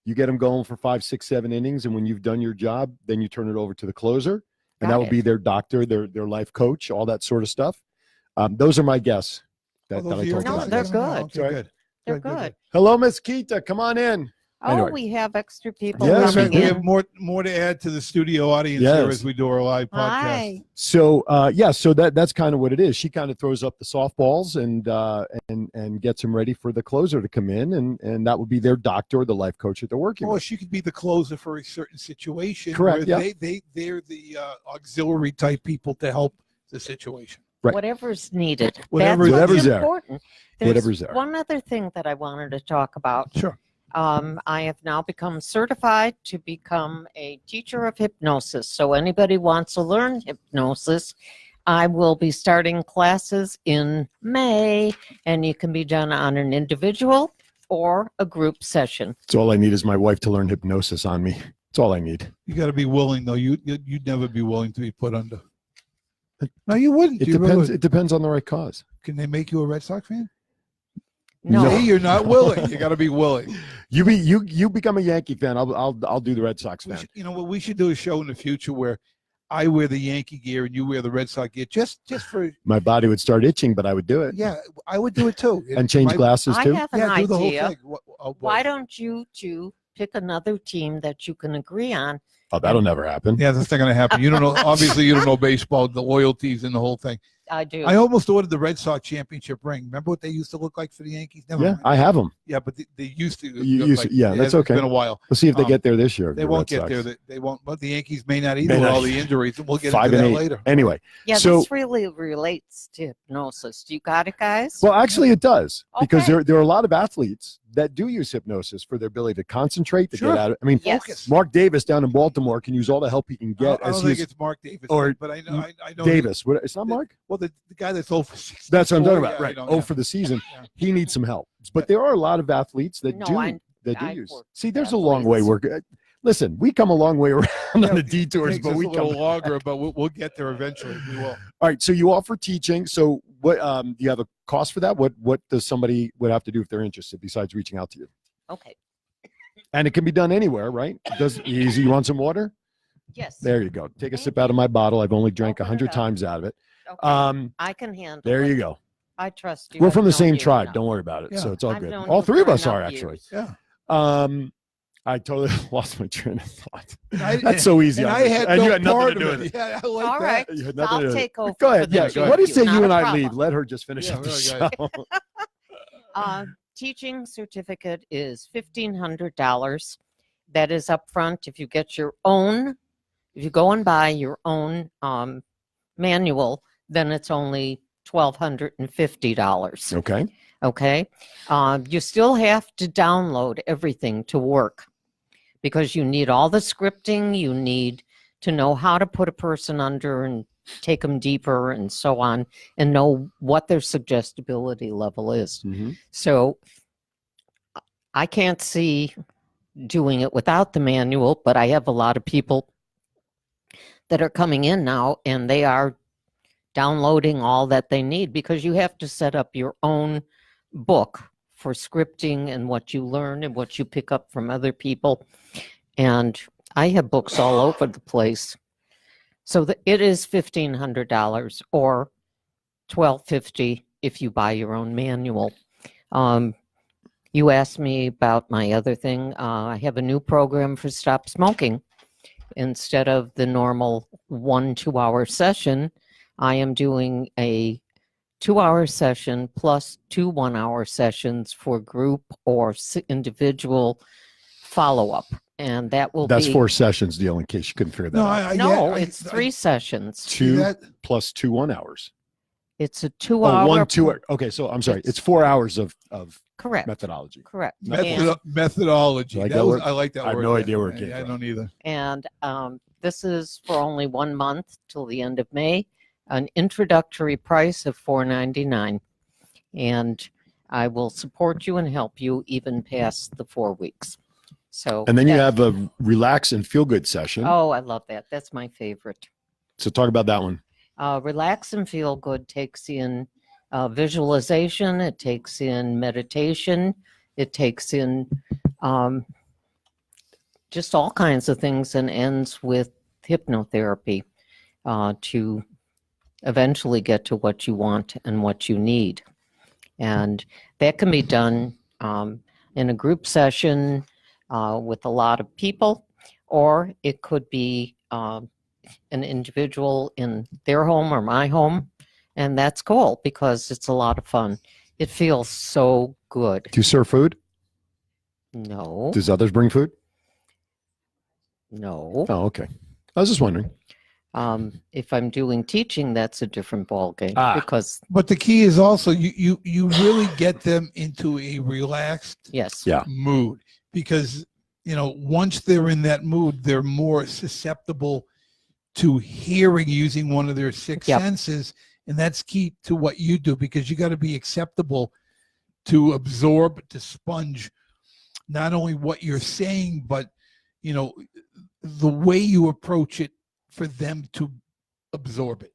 You get them going for 5, 6, 7 innings, and when you've done your job, then you turn it over to the closer, and that will be their doctor, their life coach, all that sort of stuff. Those are my guess. That I told you. No, they're good. Okay, good. They're good. Hello, Miss Kita. Come on in. Oh, Anyway. we have extra people Yes, coming we in. have more to add to the studio audience Yes. here as we do our live podcast. Hi. So so that's kind of what it is. She kind of throws up the softballs and gets them ready for the closer to come in, and that would be their doctor or the life coach that they're working Or with. she could be the closer for a certain situation. Correct, Where yeah. they're the auxiliary type people to help the situation. Right. Whatever's needed. Whatever's That's what's there. important. There's Whatever's there. one other thing that I wanted to talk about. Sure. I have now become certified to become a teacher of hypnosis. So anybody wants to learn hypnosis, I will be starting classes in May, and you can be done on an individual or a group session. That's all I need is my wife to learn hypnosis on me. That's all I need. You got to be willing, though. You'd never be willing to be put under. No, you wouldn't. It You depends. really- It depends on the right cause. Can they make you a Red Sox fan? No. See, you're not willing. You got to be willing. You become a Yankee fan. I'll do the Red Sox fan. You know what we should do a show in the future where I wear the Yankee gear and you wear the Red Sox gear, just for My body would start itching, but I would do it. yeah. I would do it too. And change glasses I too. have an Yeah, do the whole idea. thing. Why don't you two pick another team that you can agree on? Oh, that'll never happen. Yeah, that's not going to happen. You don't know. Obviously, you don't know baseball, the loyalties and the whole thing. I do. I almost ordered the Red Sox championship ring. Remember what they used to look like for the Yankees? Never Yeah, mind. I have them. Yeah, but they used to. You used to- yeah, that's It's okay. been a while. We'll see if they Um, get there this year. They the won't Red get there. Sox. They won't. But the Yankees may not either May with not. all the injuries. We'll get 5 into and that 8. later. Anyway, Yeah, so- this really relates to hypnosis. Do you got it, guys? well, actually, it does because Okay. there are a lot of athletes that do use hypnosis for their ability to concentrate, to Sure. get out of. I mean, Yes. Focus. Mark Davis down in Baltimore can use all the help he can I get don't as think he's it's Mark Davis, or but I know. I know Davis. What, it's not Mark. Well, the guy that's over 60. That's what I'm talking about, Yeah, right? I know, Oh, yeah. for the season, Yeah. he needs some help. But there are a lot of athletes that No, do I use. work See, with there's a long way. Listen, we come a long way around Yeah, on the it detours, takes but us we a come. little longer, but we'll get there eventually. We will. All right. So you offer teaching. So what? Do you have a cost for that? What does somebody would have to do if they're interested besides reaching out to you? Okay. And it can be done anywhere, right? Does easy. You want some water? Yes. There you go. Take a Thank sip out of my bottle. I've only drank Open it 100 up. times out of it. Okay. I can handle There it. you go. I trust you. We're I've from the known same you tribe. enough. Don't worry about it. Yeah. So it's all I've good. known All you three of for us are enough actually. years. Yeah. I totally lost my train of thought. I- That's so easy. And on I me. had and no you had nothing part to do of with it. it. Yeah, I like All that. right. You had So nothing to I'll do with it. take over. Go for ahead. the Yeah. two What do you of say Not you a and I problem. leave? Let her just finish Yeah, up the really, show. Teaching certificate is $1,500. That is up front. If you get your own, if you go and buy your own manual, then it's only $1,250. Okay. Okay. You still have to download everything to work because you need all the scripting. You need to know how to put a person under and take them deeper and so on, and know what their suggestibility level is. Mhm. So I can't see doing it without the manual, but I have a lot of people that are coming in now and they are downloading all that they need because you have to set up your own book for scripting and what you learn and what you pick up from other people. And I have books all over the place. So it is $1,500 or $1,250 if you buy your own manual. You asked me about my other thing. I have a new program for stop smoking. Instead of the normal 1-2 hour session, I am doing a 2-hour session plus 2 1-hour sessions for group or individual follow-up. And that will That's be 4 sessions deal in case you couldn't figure that No, out. no, it's 3 sessions. see 2 that. plus 2 1 hours. It's a Oh, 2-hour. 1 2. Okay, so I'm sorry. It's 4 hours of Correct. methodology. Correct. Methodology. Like that that was, word? I like that I have word. no idea where it came I from. don't either. And this is for only 1 month till the end of May, an introductory price of $4.99. And I will support you and help you even past the 4 weeks. So And then you that- have a relax and feel good session. Oh, I love that. That's my favorite. So talk about that one. Relax and feel good takes in visualization. It takes in meditation. It takes in just all kinds of things, and ends with hypnotherapy to eventually get to what you want and what you need. And that can be done in a group session with a lot of people, or it could be an individual in their home or my home. And that's cool because it's a lot of fun. It feels so good. Do you serve food? No, Does others bring food? no. Oh, okay. I was just wondering. If I'm doing teaching, that's a different ballgame because But the key is also you really get them into a relaxed yes, Yeah. mood, because once they're in that mood, they're more susceptible to hearing using one of their six Yep. senses, and that's key to what you do, because you got to be acceptable to absorb, to sponge not only what you're saying, but the way you approach it for them to absorb it.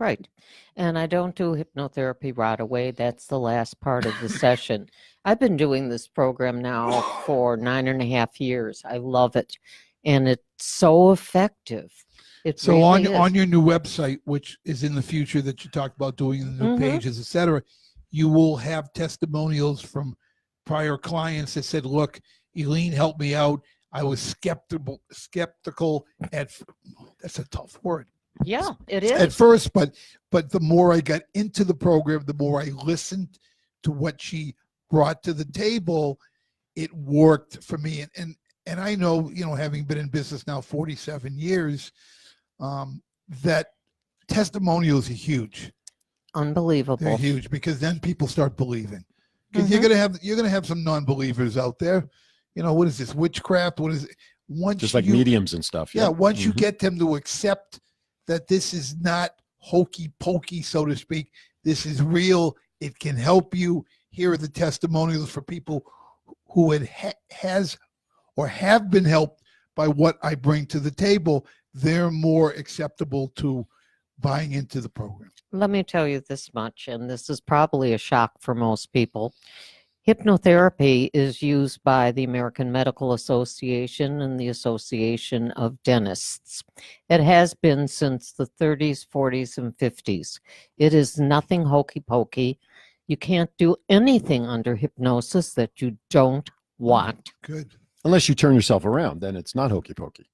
right. And I don't do hypnotherapy right away. That's the last part of the session. I've been doing this program now for 9.5 years. I love it. And it's so effective. It So really on is. your new website, which is in the future that you talked about doing in the new Mhm. pages, etc., you will have testimonials from prior clients that said, "Look, Elynne helped me out. I was skeptical at that's a tough word Yeah, it at is. first, but the more I got into the program, the more I listened to what she brought to the table. It worked for me, and I know, having been in business now 47 years, that testimonials are huge. Unbelievable. They're huge, because then people start believing. Because Mhm. you're gonna have some non-believers out there. What is this, witchcraft? What is it? Once Just like you, mediums and stuff. yeah, once you Mhm. get them to accept that this is not hokey pokey, so to speak, this is real. It can help you. Here are the testimonials for people who has or have been helped by what I bring to the table. They're more acceptable to buying into the program. Let me tell you this much, and this is probably a shock for most people. Hypnotherapy is used by the American Medical Association and the Association of Dentists. It has been since the 30s, 40s, and 50s. It is nothing hokey pokey. You can't do anything under hypnosis that you don't want. Good. Unless you turn yourself around, then it's not hokey pokey.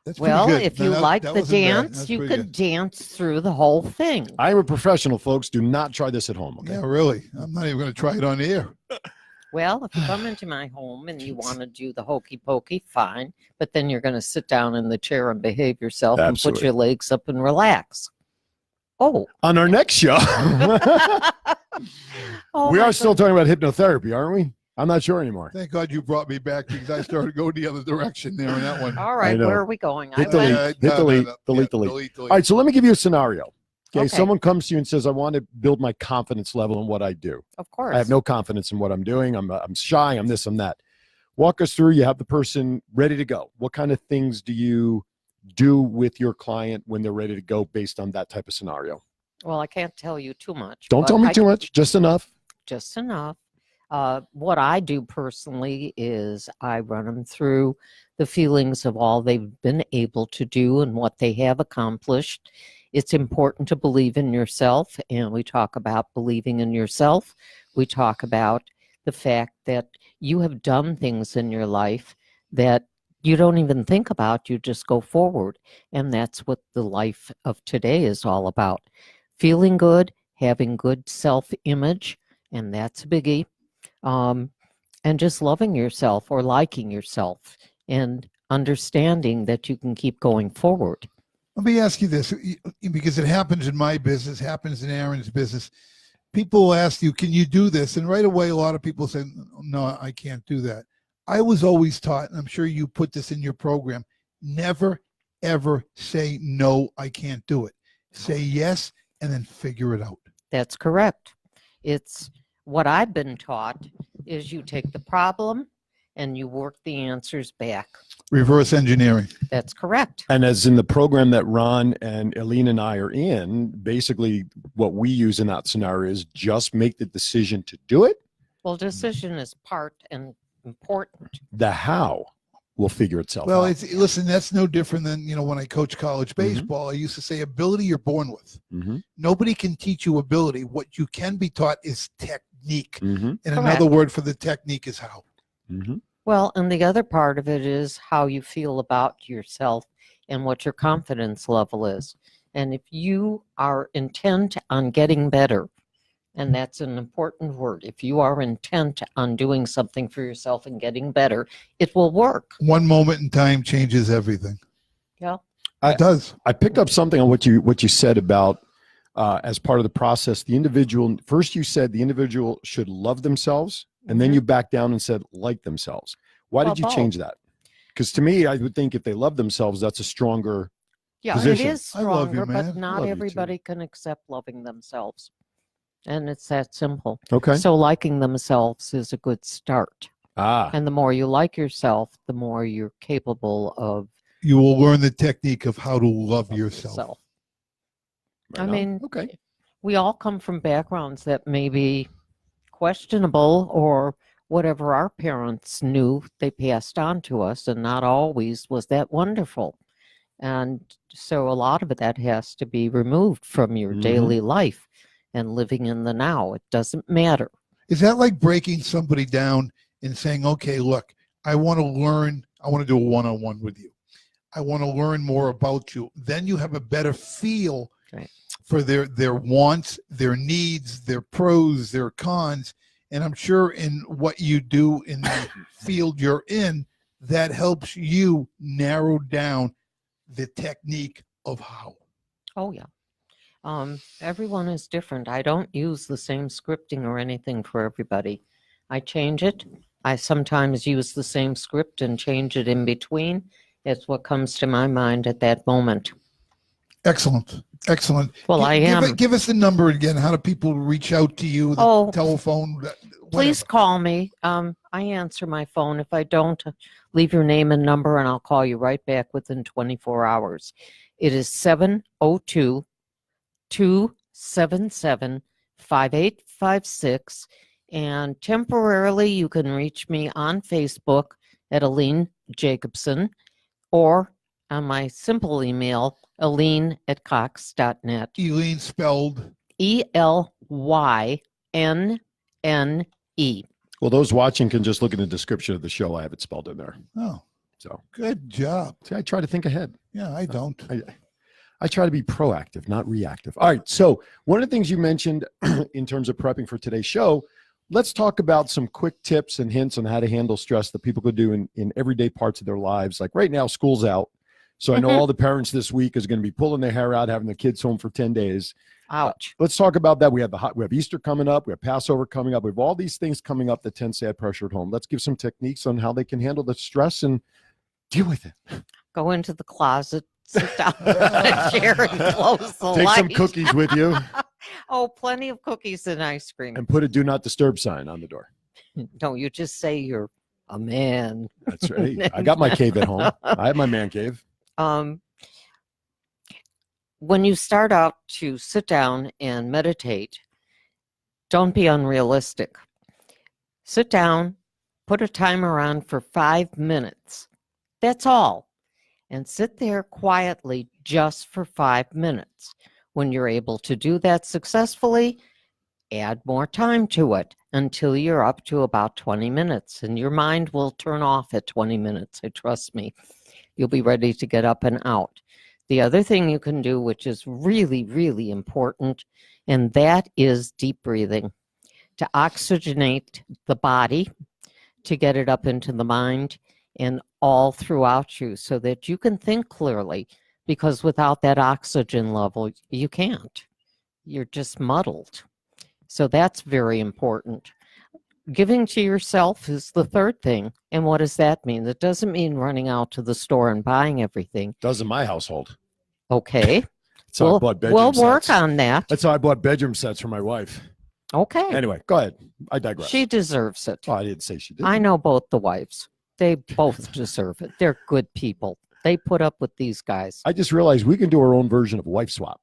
That's pretty Well, good. if No, you that- like that the wasn't bad. dance, That's you pretty could good. dance through the whole thing. I'm a professional, folks. Do not try this at home. Okay. Yeah, really. I'm not even going to try it on the air. Well, if you come into my home and you want to do the hokey pokey, fine. But then you're going to sit down in the chair and behave yourself and put Absolutely. your legs up and relax. Oh. On our next show, Oh, we my are still goodness. talking about hypnotherapy, aren't we? I'm not sure anymore. Thank God you brought me back, because I started going the other direction there on that one. All right, know. where are we going? Hit I delete. went, Hit No, delete. no. Delete, Yeah, delete. All right, so let me give you a scenario. Okay, Okay. someone comes to you and says, I want to build my confidence level in what I do. of course. I have no confidence in what I'm doing. I'm shy. I'm this, I'm that. Walk us through. You have the person ready to go. What kind of things do you do with your client when they're ready to go based on that type of scenario? Well, I can't tell you too much. Don't but tell me I too much, just enough. Just enough. What I do personally is I run them through the feelings of all they've been able to do and what they have accomplished. It's important to believe in yourself, and we talk about believing in yourself. We talk about the fact that you have done things in your life that you don't even think about, you just go forward. And that's what the life of today is all about. Feeling good, having good self-image, and that's a biggie. And just loving yourself or liking yourself and understanding that you can keep going forward. Let me ask you this, because it happens in my business, happens in Aaron's business. People will ask you, can you do this? And right away, a lot of people say, no, I can't do that. I was always taught, and I'm sure you put this in your program, never, ever say, no, I can't do it. Say yes, and then figure it out. That's correct. It's what I've been taught is you take the problem and you work the answers back. Reverse engineering. That's correct. And as in the program that Ron and Elynne and I are in, basically what we use in that scenario is just make the decision to do it. Well, decision is part and important. The how will figure itself Well, out. listen, that's no different than, when I coach college baseball, I used to say ability you're born with. Nobody can teach you ability. What you can be taught is technique. And another word for the technique is how. Well, and the other part of it is how you feel about yourself and what your confidence level is. And if you are intent on getting better, and that's an important word, if you are intent on doing something for yourself and getting better, it will work. One moment in time changes everything. Yeah. It does. I picked up something on what you said about as part of the process, the individual, first you said the individual should love themselves, and then you backed down and said like themselves. Why did you change that? Because to me, I would think if they love themselves, that's a stronger position. It is I love you, stronger, man. but not Love you everybody can accept loving themselves. And it's that simple. Okay. So liking themselves is a good start. Ah. And the more you like yourself, the more you're capable of You will learn the technique of how to love yourself. Right I on. mean, okay. we all come from backgrounds that may be questionable, or whatever our parents knew, they passed on to us, and not always was that wonderful. And so a lot of that has to be removed from your daily life and living in the now. It doesn't matter. Is that like breaking somebody down and saying, okay, look, I want to learn, I want to do a one-on-one with you. I want to learn more about you. Then you have a better feel for their wants, their needs, their pros, their cons. And I'm sure in what you do in the field you're in, that helps you narrow down the technique of how. Oh, yeah. Everyone is different. I don't use the same scripting or anything for everybody. I change it. I sometimes use the same script and change it in between. It's what comes to my mind at that moment. Excellent. Excellent. Well, I am. Give us the number again. How do people reach out to you? The telephone? Please call me. I answer my phone. If I don't, leave your name and number, and I'll call you right back within 24 hours. It is 702-277-5856. And temporarily, you can reach me on Facebook at Elynne Jacobson, or on my simple email, Elynne@cox.net. Elynne spelled? ELYNNE. Well, those watching can just look in the description of the show. I have it spelled in there. Oh, so good job. See, I try to think ahead. Yeah, I don't. I try to be proactive, not reactive. All right. So one of the things you mentioned in terms of prepping for today's show, let's talk about some quick tips and hints on how to handle stress that people could do in everyday parts of their lives. Like right now, school's out. So I know all the parents this week is going to be pulling their hair out, having the kids home for 10 days. Ouch. Let's talk about that. We have Easter coming up. We have Passover coming up. We have all these things coming up that tend to add pressure at home. Let's give some techniques on how they can handle the stress and deal with it. Go into the closet, sit down in a chair, and close the Take light. some cookies with you. Oh, plenty of cookies and ice cream. And put a do not disturb sign on the door. No, you just say you're a man. That's right. I got my cave at home. I have my man cave. When you start out to sit down and meditate, don't be unrealistic. Sit down, put a timer on for 5 minutes. That's all. And sit there quietly just for 5 minutes. When you're able to do that successfully, add more time to it until you're up to about 20 minutes. And your mind will turn off at 20 minutes, trust me. You'll be ready to get up and out. The other thing you can do, which is really, really important, and that is deep breathing. To oxygenate the body, to get it up into the mind and all throughout you so that you can think clearly, because without that oxygen level, you can't. You're just muddled. So that's very important. Giving to yourself is the third thing. And what does that mean? That doesn't mean running out to the store and buying everything. Does in my household. Okay. That's how I bought bedroom we'll work sets. on that. That's how I bought bedroom sets for my wife. Okay. Anyway, go ahead. I digress. She deserves it. Oh, I didn't say she did. I know both the wives. They both deserve it. They're good people. They put up with these guys. I just realized we can do our own version of Wife Swap,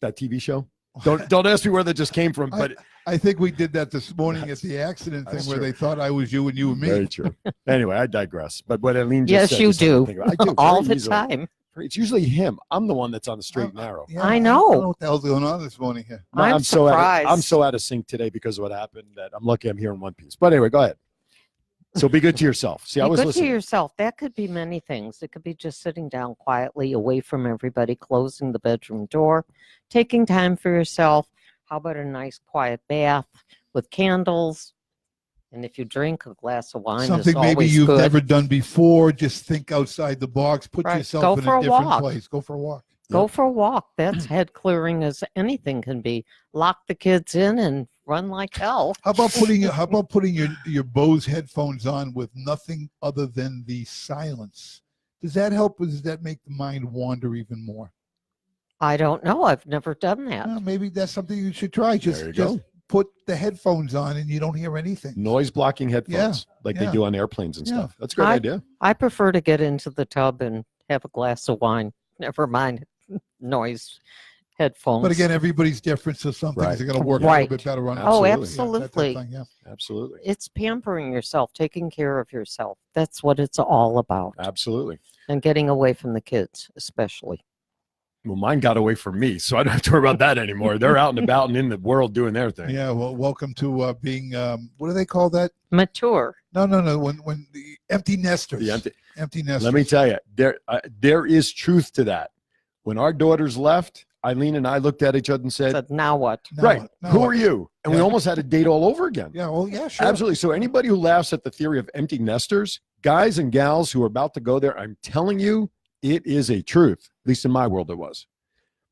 that TV show. Don't ask me where that just came from, but I think we did that this morning at the accident thing where true. they thought I was you and you and me. very true. Anyway, I digress. But what Elynne just Yes, said, you just something to do. think about. I do All very the easily. time. It's usually him. I'm the one that's on the straight and narrow. Yeah, I I know. don't know what the hell's going on this morning here. I'm I'm surprised. so out of sync today because of what happened that I'm lucky I'm here in one piece. But anyway, go ahead. So be good to yourself. See, I Be was good listening. to yourself. That could be many things. It could be just sitting down quietly away from everybody, closing the bedroom door, taking time for yourself. How about a nice quiet bath with candles? And if you drink, a glass of wine Something is always maybe you've good. never done before. Just think outside the box. Put Right. yourself Go in for a a different walk. place. Go for a walk. Go for a walk. That's head clearing as anything can be. Lock the kids in and run like hell. How about putting your Bose headphones on with nothing other than the silence? Does that help, or does that make the mind wander even more? I don't know. I've never done that. Maybe that's something you should try. There you go. Put the headphones on and you don't hear anything. Noise blocking headphones like they yeah. do on airplanes and Yeah. stuff. That's a great idea. I prefer to get into the tub and have a glass of wine. Never mind noise headphones. But again, everybody's different, so some Right. things are going to work a Right. little bit better on Oh, Absolutely. absolutely. that type of thing, yeah. Absolutely. It's pampering yourself, taking care of yourself. That's what it's all about. Absolutely. And getting away from the kids, especially. Well, mine got away from me, so I don't have to worry about that anymore. They're out and about and in the world doing their thing. Yeah, well, welcome to being, what do they call that? Mature. No, when the empty nesters. The Empty nesters. Let me tell you, there is truth to that. When our daughters left, Eileen and I looked at each other and said, Said, now what? Now right, what? Now who what? are you? And we Yeah. almost had a date all over again. Yeah, well, yeah, sure. Absolutely. So anybody who laughs at the theory of empty nesters, guys and gals who are about to go there, I'm telling you, it is a truth. At least in my world, it was.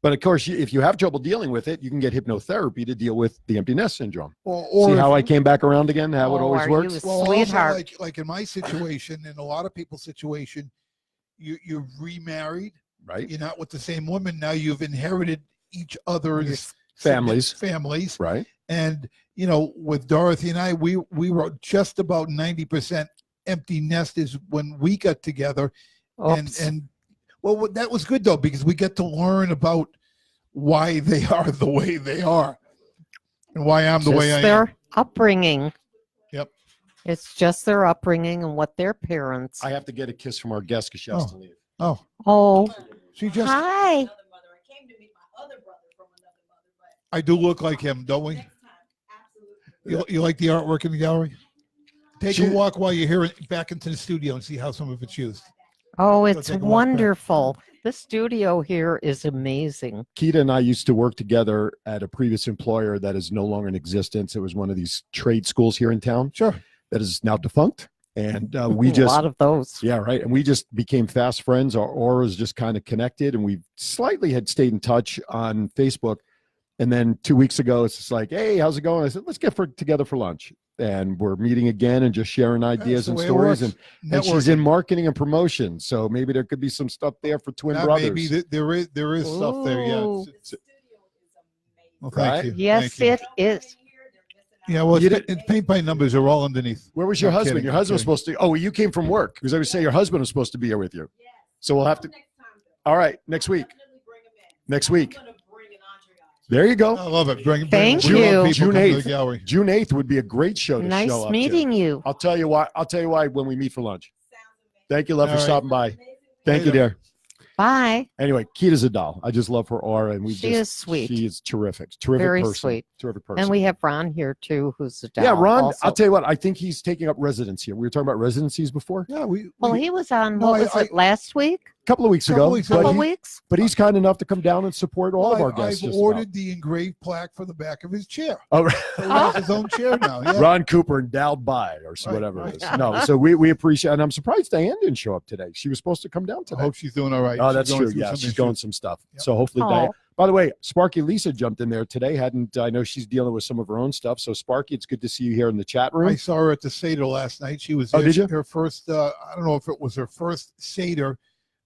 But of course, if you have trouble dealing with it, you can get hypnotherapy to deal with the empty nest syndrome. Or See how I came back around again? How it Oh, always are works? you Well, also, Sweetheart. like in my situation, and a lot of people's situation, you're remarried. Right? You're not with the same woman. Now you've inherited each other's Families. families. Right? And with Dorothy and I, we were just about 90% empty nesters when we got together. Oops. And well, that was good though, because we get to learn about why they are the way they are, and why I'm the way I am. their upbringing. Yep. It's just their upbringing and what their parents. I have to get a kiss from our guest because she has to leave. Oh, Oh, she just. hi. I do look like him, don't we? You like the artwork in the gallery? Take a walk while you're here back into the studio and see how some of it's used. Oh, Go it's take a walk back. wonderful. The studio here is amazing. Keita and I used to work together at a previous employer that is no longer in existence. It was one of these trade schools here in town Sure. that is now defunct. And we a just, lot of those. yeah, right. And we just became fast friends. Our auras just kind of connected, and we slightly had stayed in touch on Facebook. And then 2 weeks ago, it's just like, hey, how's it going? I said, let's get together for lunch. And we're meeting again and just sharing ideas the and way it stories. works. And she's in marketing and promotion. So maybe there could be some stuff there for twin brothers. Maybe there is stuff there. Yeah. Ooh. Well, Right? thank you. Yes, Thank you. it is. Yeah, well, You it's paint by numbers are all underneath. Where was your I'm husband? kidding, Your I'm husband was kidding. supposed to. Oh, you came from work because I would say your husband was supposed to be here with you. So we'll have to. All right, next week. Next week. There you I go. love it. Bring Thank more you. people June come to the 8th. gallery. June 8th would be a great show to Nice show up meeting to. you. I'll tell you why. I'll tell you why when we meet for lunch. Thank you, love, All for right. stopping by. Thank you, Later. dear. Bye. Anyway, Keita's a doll. I just love her aura, and She is sweet. She is terrific. Terrific Very person. sweet. Terrific person. And we have Ron here too, who's a doll. yeah, Ron. also. I'll tell you what. I think he's taking up residence here. We were talking about residencies before Yeah, Well, he was on, No, what was I- it, last week? a couple of weeks Couple ago. weeks but ago. Couple he- weeks? But he's kind enough to come down and support all of our guests. I've just ordered the engraved plaque for the back of his chair. about. Oh, right. So he has his own chair now. Yeah. Ron Cooper endowed by, or Right, whatever right. it is. No, so we appreciate, and I'm surprised Diane didn't show up today. She was supposed to come down I today. hope she's doing all right. Oh, She's that's going true. through Yeah, some she's issues. going some stuff. Yep. So hopefully, Oh. Diane. By the way, Sparky Lisa jumped in there today. I know she's dealing with some of her own stuff. So Sparky, it's good to see you here in the chat room. I saw her at the Seder last night. She was Oh, there. did you? Her first, I don't know if it was her first Seder,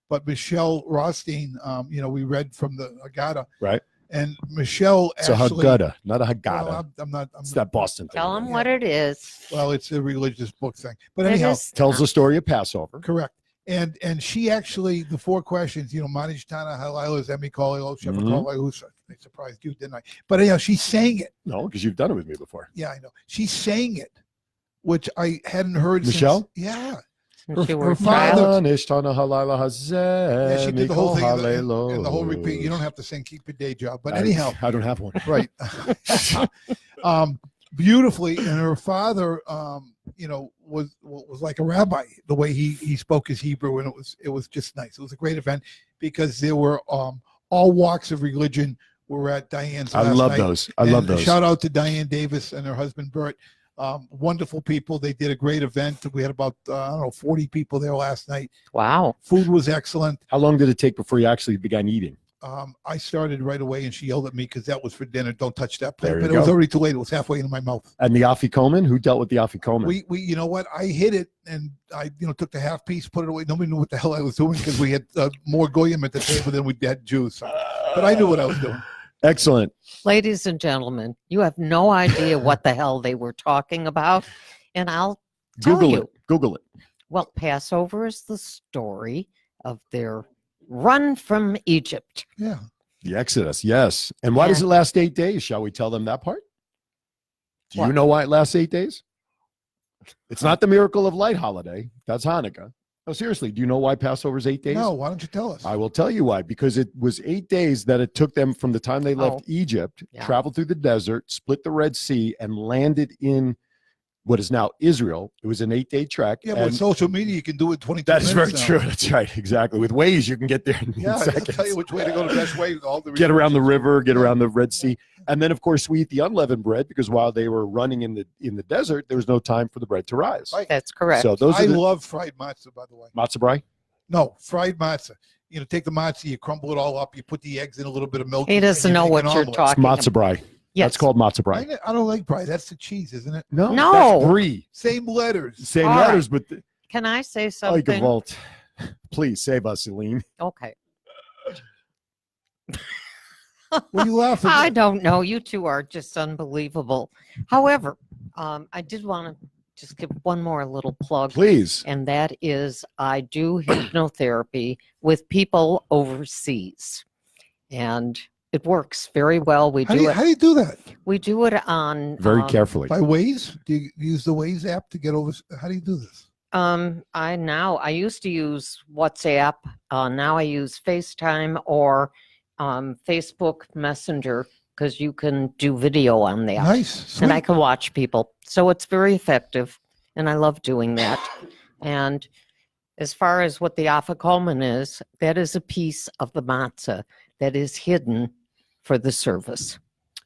but Michelle Rothstein, we read from the Agata. Right. And Michelle It's a actually. Haggadah, not a Well, Haggadah. I'm not. It's that Boston thing. Tell them Yeah. what it is. Well, it's a religious book thing. But It anyhow, is- Tells the story of Passover. correct. And she actually, the 4 questions, Manishtana, Halila, Zemikolilo, Shevakolai, who's I surprised you, didn't I? But anyhow, she sang it. No, because you've done it with me before. Yeah, I know. She sang it, which I hadn't heard Michelle? since. Yeah. Since you were her a father- child. Yeah, she did the whole thing and the whole repeat. You don't have to sing, keep your day job. But anyhow, I don't have one. right. Beautifully, and her father was like a rabbi, the way he spoke his Hebrew, and it was just nice. It was a great event because there were all walks of religion were at Diane's I last love night. those. I love And those. Shout out to Diane Davis and her husband Bert. Wonderful people. They did a great event. We had about 40 people there last night. Wow. Food was excellent. How long did it take before you actually began eating? I started right away, and she yelled at me because that was for dinner. Don't touch that plate. There you But it was go. already too late. It was halfway into my mouth. And the afikoman? Who dealt with the afikoman? We you know what? I hit it, and I took the half piece, put it away. Nobody knew what the hell I was doing because we had more goyim at the table than we had Jews. So. But I knew what I was doing. Excellent. Ladies and gentlemen, you have no idea what the hell they were talking about. And I'll tell Google you. it. Google it. Well, Passover is the story of their run from Egypt. Yeah. The Exodus, yes. And why does it last 8 days? Shall we tell them that part? Do you What? know why it lasts 8 days? It's not the Miracle of Light holiday. That's Hanukkah. No, seriously, do you know why Passover is 8 days? No, why don't you tell us? I will tell you why. Because it was 8 days that it took them from the time they left Oh. Egypt, Yeah. traveled through the desert, split the Red Sea, and landed in what is now Israel. It was an 8-day trek. Yeah, but and with social media, you can do it 22 that is very minutes now. true. That's right. Exactly. With Waze, you can get there in Yeah, I'll seconds. tell you which way to go the best way. All the Get around the restrictions. river, get Yeah. around the Red Sea. And then, of course, we eat the unleavened bread because while they were running in the desert, there was no time for the bread to rise. Right. That's correct. So those I are the love fried matzah, by the way. matzo brie. No, fried matzah. Take the matzah, you crumble it all up, you put the eggs in a little bit of milk. He and doesn't you know make what an you're omelet. talking about. Matzo brie. Yes. That's called matzo brie. I don't like brie. That's the cheese, isn't it? No, No. that's brie. Same letters. Same All letters, but Can I say oh, something? Gewalt. Please save us, Elynne. Okay. What are you laughing I at? don't know. You two are just unbelievable. However, I did want to just give one more little plug. Please. And that is I do hypnotherapy with people overseas. And it works very well. We How do do you do that? on Very carefully. By Waze? Do you use the Waze app to get over? How do you do this? I used to use WhatsApp. Now I use FaceTime or Facebook Messenger because you can do video on that. Nice. And I Sweet. can watch people. So it's very effective. And I love doing that. And as far as what the afikoman is, that is a piece of the matzah that is hidden for the service.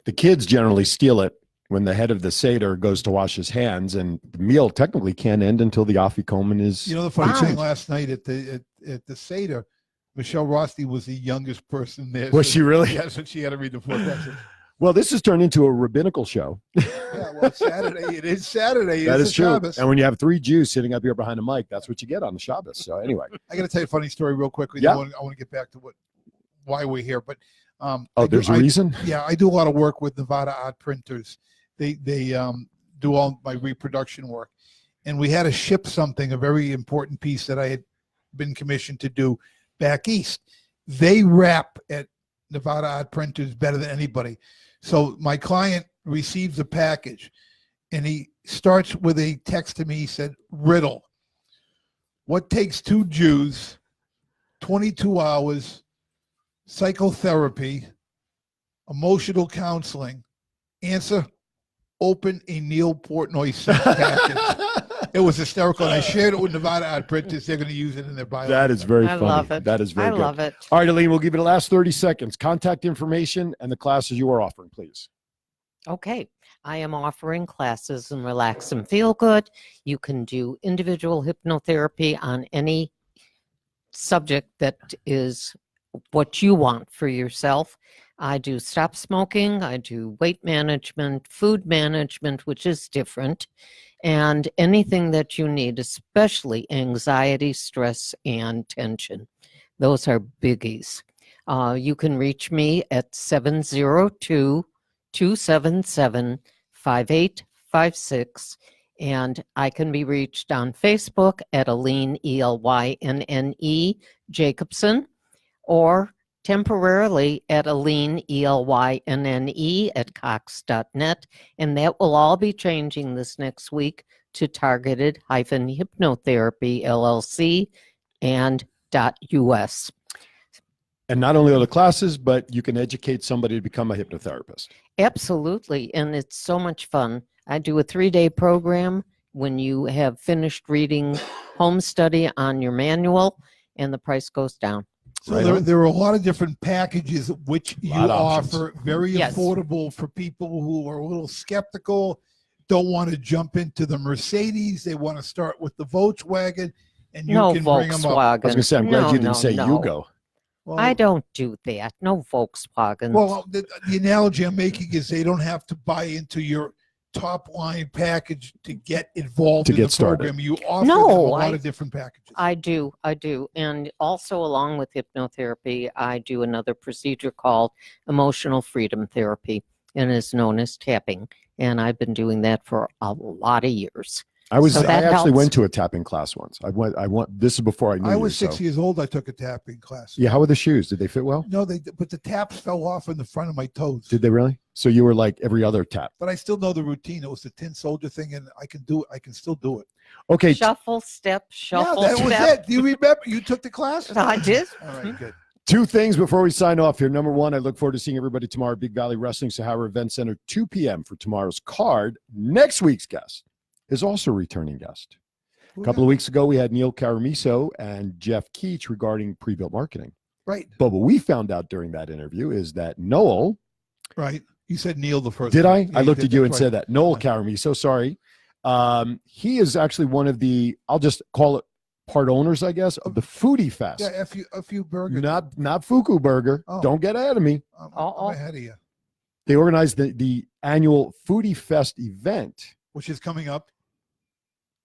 The kids generally steal it when the head of the Seder goes to wash his hands, and the meal technically can't end until the afikoman is. The funny Wow. thing last night at the Seder, Michelle Rosti was the youngest person there. Was she really? Yes, and she had to read the four texts. Well, this has turned into a rabbinical show. Yeah, well, it's Saturday. It is Saturday. That It's is a true. Shabbos. And when you have 3 Jews sitting up here behind a mic, that's what you get on the Shabbos. So anyway. I got to tell you a funny story real quickly. Yeah. I want to get back to why we're here. But Oh, there's a reason? Yeah, I do a lot of work with Nevada Art Printers. They do all my reproduction work, and we had to ship something, a very important piece that I had been commissioned to do back east. They wrap at Nevada Art Printers better than anybody. So my client receives a package, and he starts with a text to me. He said, "Riddle: what takes 2 Jews, 22 hours, psychotherapy, emotional counseling? Answer: open a Neil Portnoy package." It was hysterical, and I shared it with Nevada Art Printers. They're going to use it in their bio. That is very I funny. love it. That is very I good. love it. All right, Elynne, we'll give you the last 30 seconds. Contact information and the classes you are offering, please. Okay. I am offering classes in Relax and Feel Good. You can do individual hypnotherapy on any subject that is what you want for yourself. I do stop smoking. I do weight management, food management, which is different, and anything that you need, especially anxiety, stress, and tension. Those are biggies. You can reach me at 702-277-5856. And I can be reached on Facebook at Elynne, Elynne Jacobson, or temporarily at Elynne, Elynne at cox.net. And that will all be changing this next week to targeted-hypnotherapy LLC and .us. And not only are the classes, but you can educate somebody to become a hypnotherapist. Absolutely. And it's so much fun. I do a 3-day program when you have finished reading home study on your manual, and the price goes down. So Right on. there are a lot of different packages which you Lot of options. offer, very Yes. affordable for people who are a little skeptical, don't want to jump into the Mercedes. They want to start with the Volkswagen, and you No can bring them up. Volkswagen. I was going to say, I'm glad No, you didn't no, say no. you go. Well, I don't do that. No Volkswagen. Well, the analogy I'm making is they don't have to buy into your top line package to get involved To in get the started. program. You offer No, them a lot I- of different packages. I do. And also, along with hypnotherapy, I do another procedure called emotional freedom therapy, and is known as tapping. And I've been doing that for a lot of years. I So that actually helps. went to a tapping class once. This is before I knew I you, was 6 so- years old. I took a tapping class. Yeah, how were the shoes? Did they fit well? No, but the taps fell off in the front of my toes. Did they really? So you were like every other tap. But I still know the routine. It was the tin soldier thing, and I can do it. I can still do it. Okay, Shuffle, step, shuffle, yeah, that was step. it. Do you remember? You took the class? I did. All right, good. 2 things before we sign off here. Number 1, I look forward to seeing everybody tomorrow at Big Valley Wrestling Sahara Event Center, 2 p.m. for tomorrow's card. Next week's guest is also a returning guest. A couple of weeks ago, we had Neil Caramiso and Jeff Keach regarding pre-built marketing. Right, But what we found out during that interview is that Noel, right. You said Neil the first did time. I? Yeah, I looked did. at you That's and said right. that. Noel Yeah. Caramiso, sorry. He is actually one of the, I'll just call it part owners, I guess, of the Foodie Fest. Yeah, a few burgers. Not Fuku Burger. Oh. Don't get ahead of me. I'm Uh-oh. ahead of you. They organized the annual Foodie Fest event, Which is coming up.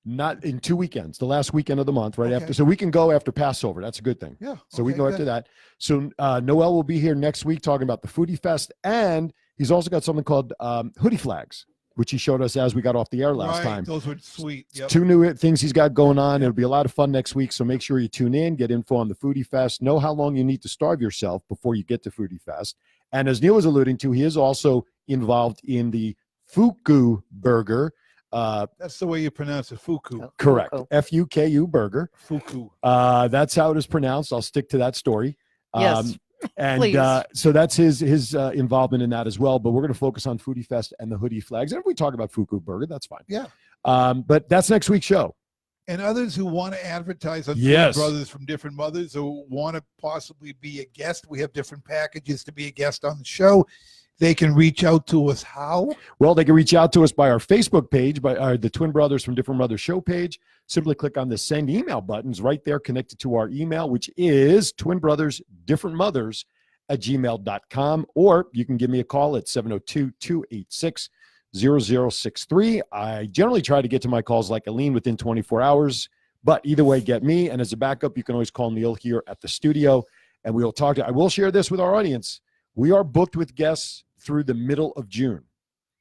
not in 2 weekends, the last weekend of the month, right Okay. after. So we can go after Passover. That's a good thing. Yeah. So we okay, go good. after that. So Noel will be here next week talking about the Foodie Fest. And he's also got something called hoodie flags, which he showed us as we got off the air last Right, time. those were sweet. Yep. 2 new things he's got going on. It'll be a lot of fun next week. So make sure you tune in, get info on the Foodie Fest, know how long you need to starve yourself before you get to Foodie Fest. And as Neil was alluding to, he is also involved in the Fuku Burger. That's the way you pronounce it. Fuku. Correct. Fuku. Fuku Burger. Fuku. That's how it is pronounced. I'll stick to that story. Yes, And please. so that's his involvement in that as well. But we're going to focus on Foodie Fest and the hoodie flags. And if we talk about Fuku Burger, that's fine. Yeah. But that's next week's show. And others who want to advertise on Yes. Twin Brothers from different mothers or want to possibly be a guest, we have different packages to be a guest on the show. They can reach out to us. How? Well, they can reach out to us by our Facebook page, by the Twin Brothers from Different Mothers show page. Simply click on the send email buttons right there connected to our email, which is twinbrothersdifferentmothers@gmail.com. Or you can give me a call at 702-286-0063. I generally try to get to my calls like Elynne within 24 hours. But either way, get me. And as a backup, you can always call Neil here at the studio. And we will talk to, I will share this with our audience. We are booked with guests through the middle of June.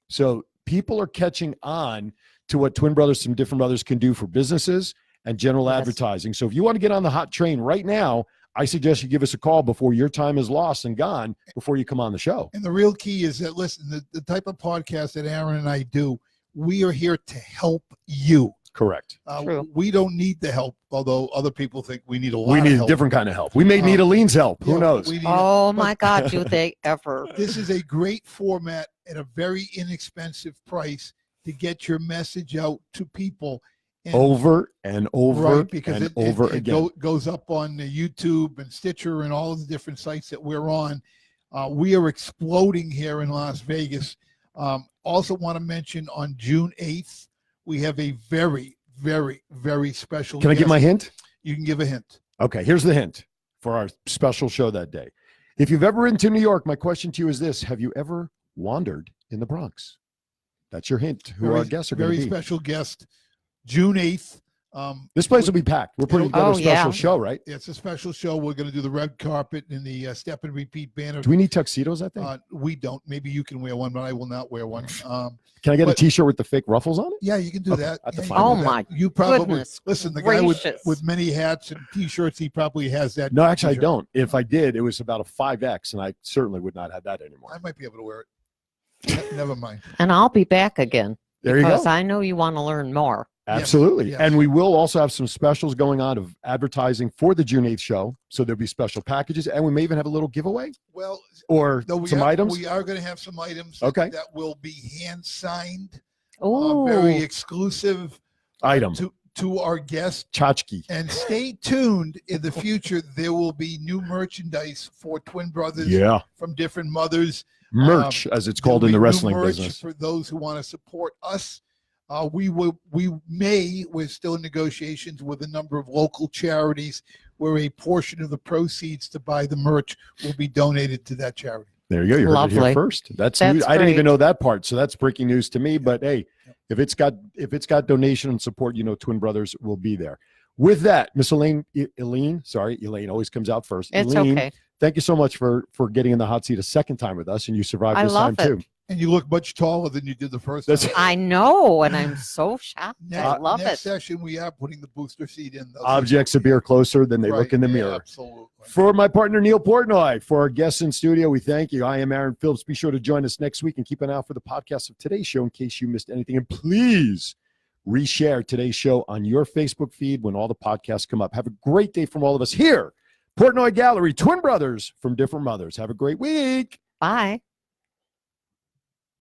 So people are catching on to what Twin Brothers from Different Mothers can do for businesses and general Yes. advertising. So if you want to get on the hot train right now, I suggest you give us a call before your time is lost and gone before you come on the show. And the real key is that, listen, the type of podcast that Aaron and I do, we are here to help you. Correct. True. We don't need the help, although other people think we need a lot We of need a help. different kind of help. We may need Elynne's help. Who Yeah, knows? we need- Oh but my God, do they ever? This is a great format at a very inexpensive price to get your message out to people. And Over and over right, because and it over it again. goes up on the YouTube and Stitcher and all of the different sites that we're on. We are exploding here in Las Vegas. Also want to mention on June 8th, we have a very, very, very special Can I give guest. my hint? You can give a hint. Okay, here's the hint for our special show that day. If you've ever been to New York, my question to you is this: have you ever wandered in the Bronx? That's your hint. Who our guests are going Very to be. special guest, June 8th. This place will be packed. We're putting together a special show, right? It's a special show. We're going to do the red carpet and the step and repeat banner. Do we need tuxedos, I think? We don't. Maybe you can wear one, but I will not wear one. Can I get a T-shirt with the fake ruffles on it? Yeah, you can do that. At the Yeah, final. Oh do that. my You probably goodness listen. The guy gracious. with many hats and T-shirts, he probably has that. No, actually, I T-shirt. don't. If I did, it was about a 5X, and I certainly would not have that anymore. I might be able to wear it. Never mind. And I'll be back again. There you Because go. I know you want to learn more. Absolutely. Yes. And we will also have some specials going on of advertising for the June 8th show. So there'll be special packages, and we may even have a little giveaway Well, or no, some items. We are going to have some items. Okay. That will be hand signed. Oh, Very exclusive Item. to our guests. Tchotchke. And stay tuned. In the future, there will be new merchandise for twin brothers Yeah. from different mothers. Merch, as it's called in the There'll be new wrestling merch business. for those who want to support us. We're still in negotiations with a number of local charities where a portion of the proceeds to buy the merch will be donated to that charity. There you go. You heard it here Lovely. first. That's That's news. I didn't great. even know that part. So that's breaking news to me. But hey, if it's got donation and support, Twin Brothers will be there. With that, Miss Elynne, Elynne always comes out first. it's Elynne, okay. thank you so much for getting in the hot seat a second time with us, and you survived I this love time it. too. And you look much taller than you did the first That's- time. I know, and I'm so shocked. I love next it. session, we are putting the booster seat in. Though. Objects appear closer than they look in the Right, mirror. Absolutely. For my partner, Neil Portnoy, for our guests in studio, we thank you. I am Aaron Phillips. Be sure to join us next week and keep an eye out for the podcast of today's show in case you missed anything. And please reshare today's show on your Facebook feed when all the podcasts come up. Have a great day from all of us here. Portnoy Gallery, twin brothers from different mothers. Have a great week. Bye.